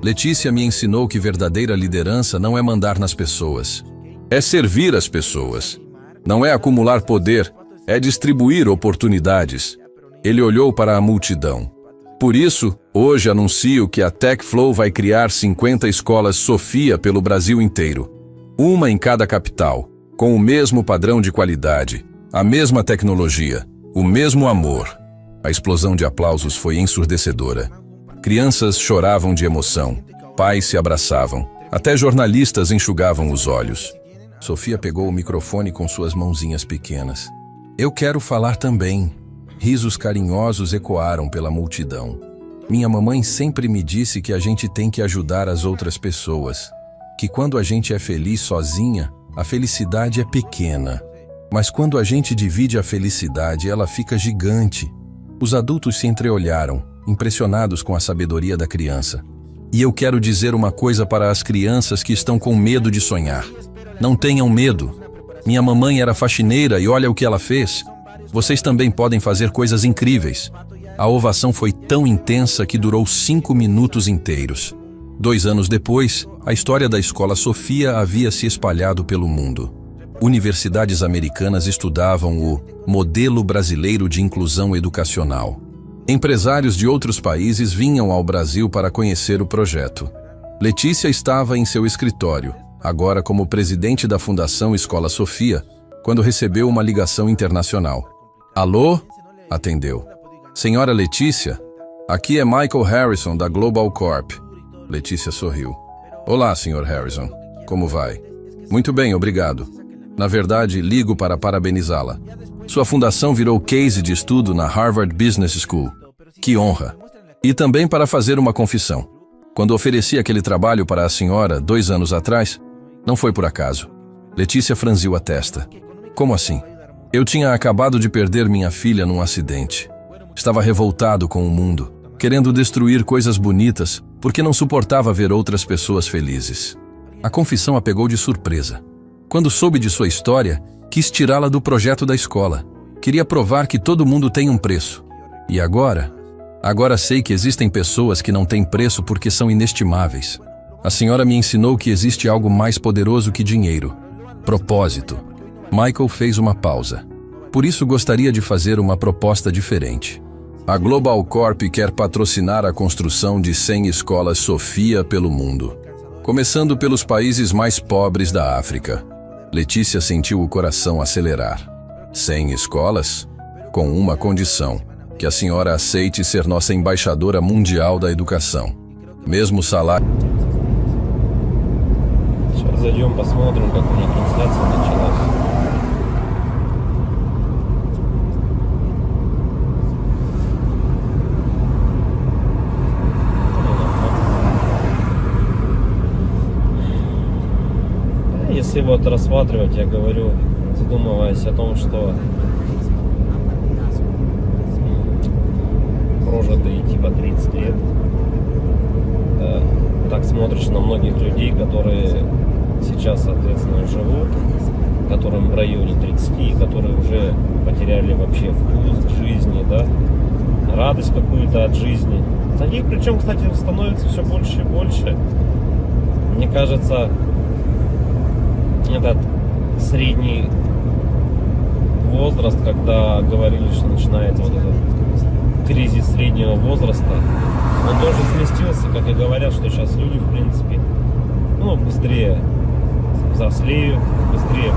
Letícia me ensinou que verdadeira liderança não é mandar nas pessoas. É servir as pessoas. Não é acumular poder, é distribuir oportunidades. Ele olhou para a multidão. Por isso, hoje anuncio que a TechFlow vai criar 50 escolas Sofia pelo Brasil inteiro. Uma em cada capital, com o mesmo padrão de qualidade, a mesma tecnologia, o mesmo amor. A explosão de aplausos foi ensurdecedora. Crianças choravam de emoção, pais se abraçavam, até jornalistas enxugavam os olhos. Sofia pegou o microfone com suas mãozinhas pequenas. Eu quero falar também. Risos carinhosos ecoaram pela multidão. Minha mamãe sempre me disse que a gente tem que ajudar as outras pessoas, que quando a gente é feliz sozinha, a felicidade é pequena. Mas quando a gente divide a felicidade, ela fica gigante. Os adultos se entreolharam, impressionados com a sabedoria da criança. E eu quero dizer uma coisa para as crianças que estão com medo de sonhar. Não tenham medo. Minha mamãe era faxineira e olha o que ela fez. Vocês também podem fazer coisas incríveis. A ovação foi tão intensa que durou 5 minutos inteiros. 2 anos depois, a história da Escola Sofia havia se espalhado pelo mundo. Universidades americanas estudavam o modelo brasileiro de inclusão educacional. Empresários de outros países vinham ao Brasil para conhecer o projeto. Letícia estava em seu escritório, agora como presidente da Fundação Escola Sofia, quando recebeu uma ligação internacional. Alô? Atendeu. Senhora Letícia? Aqui é Michael Harrison, da Global Corp. Letícia sorriu. Olá, Sr. Harrison. Como vai? Muito bem, obrigado. Na verdade, ligo para parabenizá-la. Sua fundação virou case de estudo na Harvard Business School. Que honra! E também para fazer uma confissão. Quando ofereci aquele trabalho para a senhora 2 anos atrás, não foi por acaso. Letícia franziu a testa. Como assim? Eu tinha acabado de perder minha filha num acidente. Estava revoltado com o mundo, querendo destruir coisas bonitas, porque não suportava ver outras pessoas felizes. A confissão a pegou de surpresa. Quando soube de sua história, quis tirá-la do projeto da escola. Queria provar que todo mundo tem um preço. E agora? Agora sei que existem pessoas que não têm preço porque são inestimáveis. A senhora me ensinou que existe algo mais poderoso que dinheiro. Propósito. Michael fez uma pausa. Por isso gostaria de fazer uma proposta diferente. A Global Corp quer patrocinar a construção de 100 escolas Sofia pelo mundo, começando pelos países mais pobres da África. Letícia sentiu o coração acelerar. 100 escolas? Com uma condição, que a senhora aceite ser nossa embaixadora mundial da educação. Mesmo salário... Сейчас зайдем, посмотрим, как у них трансляция началась. Если вот рассматривать, я говорю, задумываясь о том, что прожитые типа 30 лет, так смотришь на многих людей, которые сейчас, соответственно, живут, которым в районе 30, которые уже потеряли вообще вкус к жизни, да, радость какую-то от жизни. Таких, причем, кстати, становится все больше и больше. Мне кажется, этот средний возраст, когда говорили, что начинается вот этот кризис среднего возраста, он тоже сместился, как и говорят, что сейчас люди, в принципе, ну, быстрее взрослеют, быстрее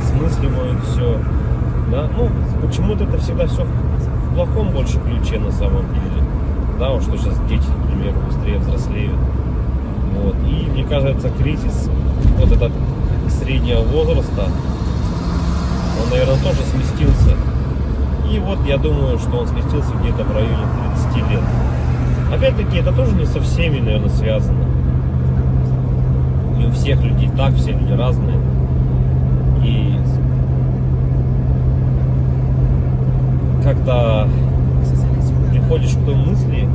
осмысливают все, да, ну, почему-то это всегда все в плохом больше ключе на самом деле, да, вот что сейчас дети, например, быстрее взрослеют, вот, и мне кажется, кризис вот этот среднего возраста, он, наверное, тоже сместился. И вот я думаю, что он сместился где-то в районе 30 лет. Опять-таки, это тоже не со всеми, наверное, связано. Не у всех людей так, все люди разные. И когда приходишь к той мысли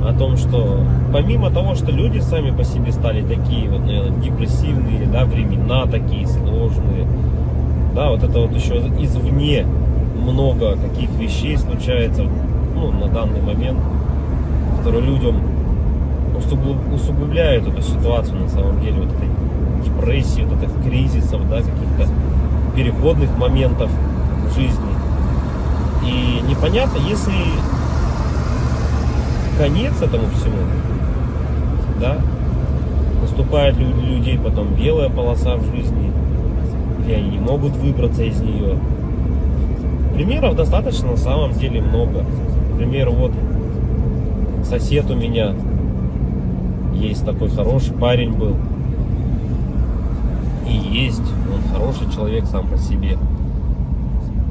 о том, что помимо того, что люди сами по себе стали такие вот, наверное, депрессивные, да, времена такие сложные, да, вот это вот еще извне много каких вещей случается, ну, на данный момент, которые людям усугубляют эту ситуацию на самом деле, вот этой депрессии, вот этих кризисов, да, каких-то переходных моментов в жизни. И непонятно, если конец этому всему, да, наступает у людей потом белая полоса в жизни, или они не могут выбраться из нее. Примеров достаточно на самом деле много. Например, вот сосед у меня есть такой хороший парень был, и есть, он хороший человек сам по себе,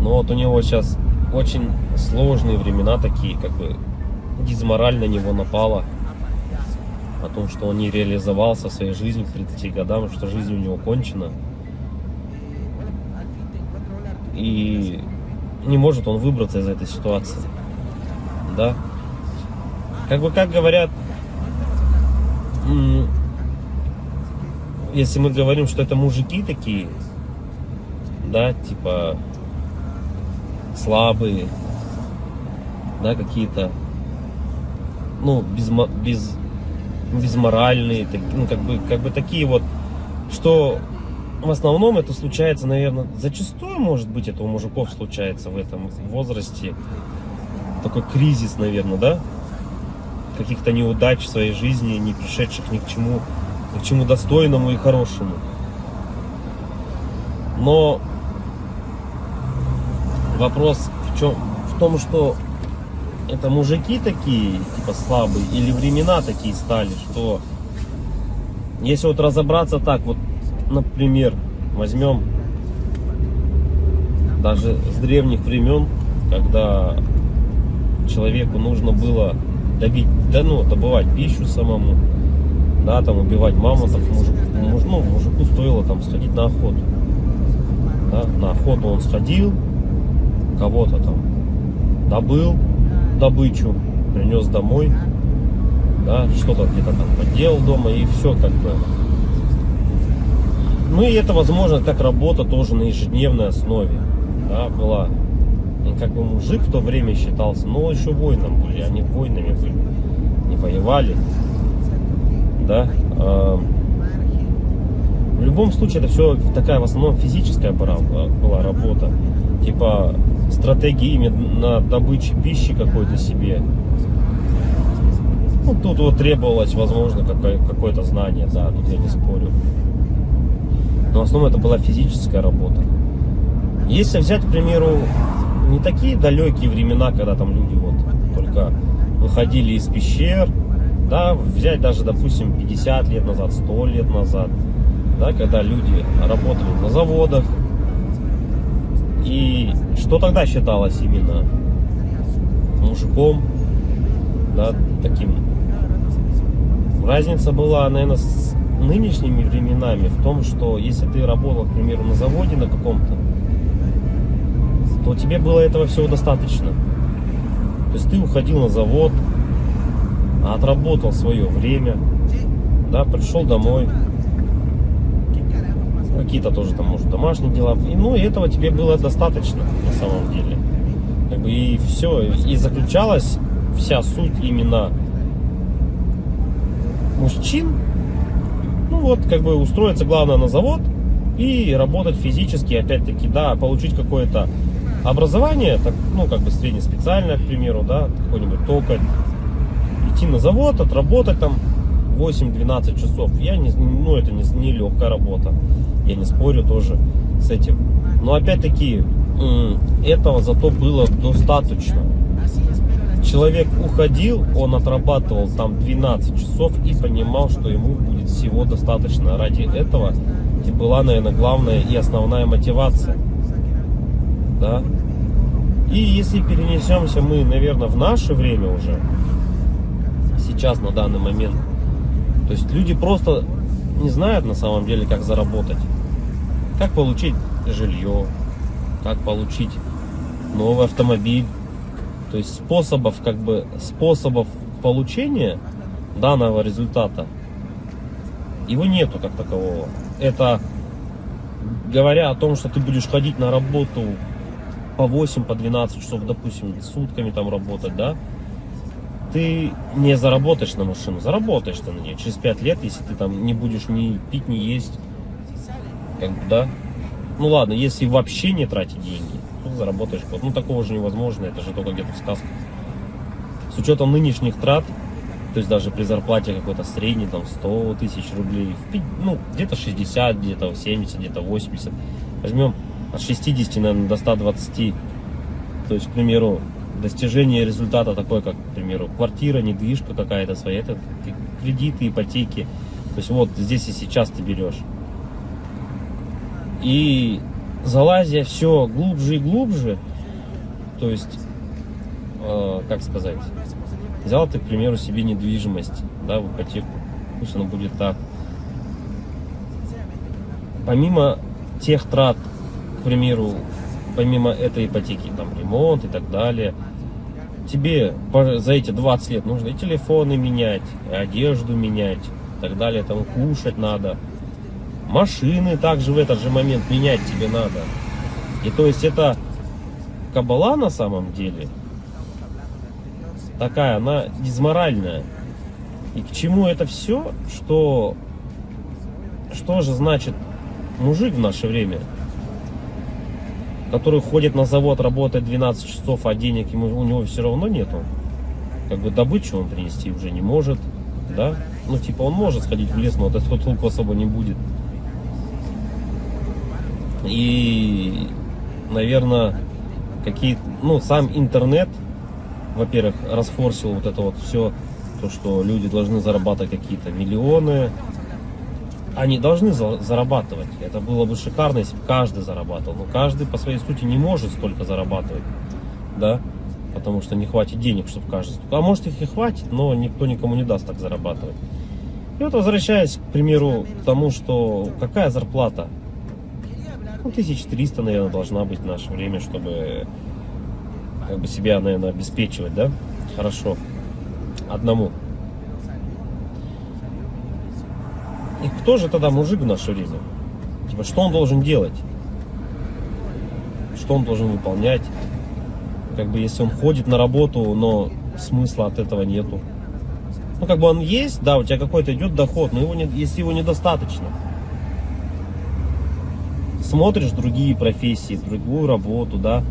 но вот у него сейчас очень сложные времена такие, как бы дизмораль на него напала о том, что он не реализовался в своей жизни к 30 годам, что жизнь у него кончена. И не может он выбраться из этой ситуации. Да? Как бы, как говорят, если мы говорим, что это мужики такие, да, типа слабые, да, какие-то, ну, безморальные, ну, как бы такие вот, что в основном это случается, наверное, зачастую, может быть, это у мужиков случается в этом возрасте. Такой кризис, наверное, да? Каких-то неудач в своей жизни, не пришедших ни к чему достойному и хорошему. Но вопрос в том, что это мужики такие, типа слабые, или времена такие стали, что если вот разобраться так, вот, например, возьмем даже с древних времен, когда человеку нужно было добывать пищу самому, да, там убивать мамонтов, мужику стоило там сходить на охоту. Да, на охоту он сходил, кого-то там добыл добычу, принес домой, да, что-то где-то там поделал дома, и все как бы. Ну и это, возможно, как работа тоже на ежедневной основе, да, была. И как бы мужик в то время считался, но еще воином были, они воинами были, не воевали, да. В любом случае это все такая в основном физическая была работа, типа стратегии именно добычи пищи какой-то себе. Ну, тут вот требовалось, возможно, какое-то знание, да, тут я не спорю. Но в основном это была физическая работа. Если взять, к примеру, не такие далекие времена, когда там люди вот только выходили из пещер, да, взять даже, допустим, 50 лет назад, 100 лет назад, да, когда люди работали на заводах, и что тогда считалось именно мужиком, да, таким. Разница была, наверное, с нынешними временами в том, что если ты работал, к примеру, на заводе на каком-то, то тебе было этого всего достаточно. То есть ты уходил на завод, отработал свое время, да, пришел домой, какие-то тоже там, может, домашние дела, и, ну, и этого тебе было достаточно на самом деле. Как бы и все, и заключалась вся суть именно мужчин, ну вот, как бы устроиться, главное, на завод и работать физически, опять-таки, да, получить какое-то образование, так, ну, как бы среднеспециальное, к примеру, да, какой-нибудь токарь, идти на завод, отработать там 8-12 часов. Это не легкая работа, я не спорю тоже с этим. Но опять-таки, этого зато было достаточно. Человек уходил, он отрабатывал там 12 часов и понимал, что ему будет всего достаточно. Ради этого и была, наверное, главная и основная мотивация. Да? И если перенесемся мы, наверное, в наше время уже, сейчас, на данный момент, то есть люди просто не знают на самом деле, как заработать, как получить жилье, как получить новый автомобиль. То есть способов получения данного результата его нету как такового. Это говоря о том, что ты будешь ходить на работу по 8, по 12 часов, допустим, сутками там работать, да, ты не заработаешь на машину, заработаешь ты на нее через 5 лет, если ты там не будешь ни пить, ни есть, как бы, да. Ну ладно, если вообще не тратить деньги, то заработаешь год. Ну такого же невозможно, это же только где-то в сказках. С учетом нынешних трат, то есть даже при зарплате какой-то средней, там 100 тысяч рублей, ну где-то 60, где-то 70, где-то 80, возьмем от 60, наверное, до 120, то есть, к примеру, достижение результата такой, как, к примеру, квартира, недвижка какая-то своя, это кредиты, ипотеки, то есть вот здесь и сейчас ты берешь. И залазя все глубже и глубже, то есть, как сказать, взял ты, к примеру, себе недвижимость, да, в ипотеку, пусть оно будет так. Помимо тех трат, к примеру, помимо этой ипотеки, там, ремонт и так далее, тебе за эти 20 лет нужно и телефоны менять, и одежду менять, и так далее, там, кушать надо. Машины также в этот же момент менять тебе надо. И то есть это кабала на самом деле такая, она дизморальная. И к чему это все? Что же значит мужик в наше время, который ходит на завод, работает 12 часов, а денег у него все равно нету, как бы добычу он принести уже не может, да? Ну, типа, он может сходить в лес, но от этого толку особо не будет. И, наверное, сам интернет, во-первых, расфорсил вот это вот все, то, что люди должны зарабатывать какие-то миллионы. Они должны зарабатывать. Это было бы шикарно, если бы каждый зарабатывал. Но каждый по своей сути не может столько зарабатывать, да, потому что не хватит денег, чтобы каждый. А может их и хватит, но никто никому не даст так зарабатывать. И вот возвращаясь, к примеру, к тому, что какая зарплата? 1300, наверное, должна быть в наше время, чтобы как бы себя, наверное, обеспечивать, да, хорошо, одному. И кто же тогда мужик в наше время? Типа, что он должен делать? Что он должен выполнять? Как бы, если он ходит на работу, но смысла от этого нету. Ну, как бы он есть, да, у тебя какой-то идет доход, но если его недостаточно. Смотришь другие профессии, другую работу, да,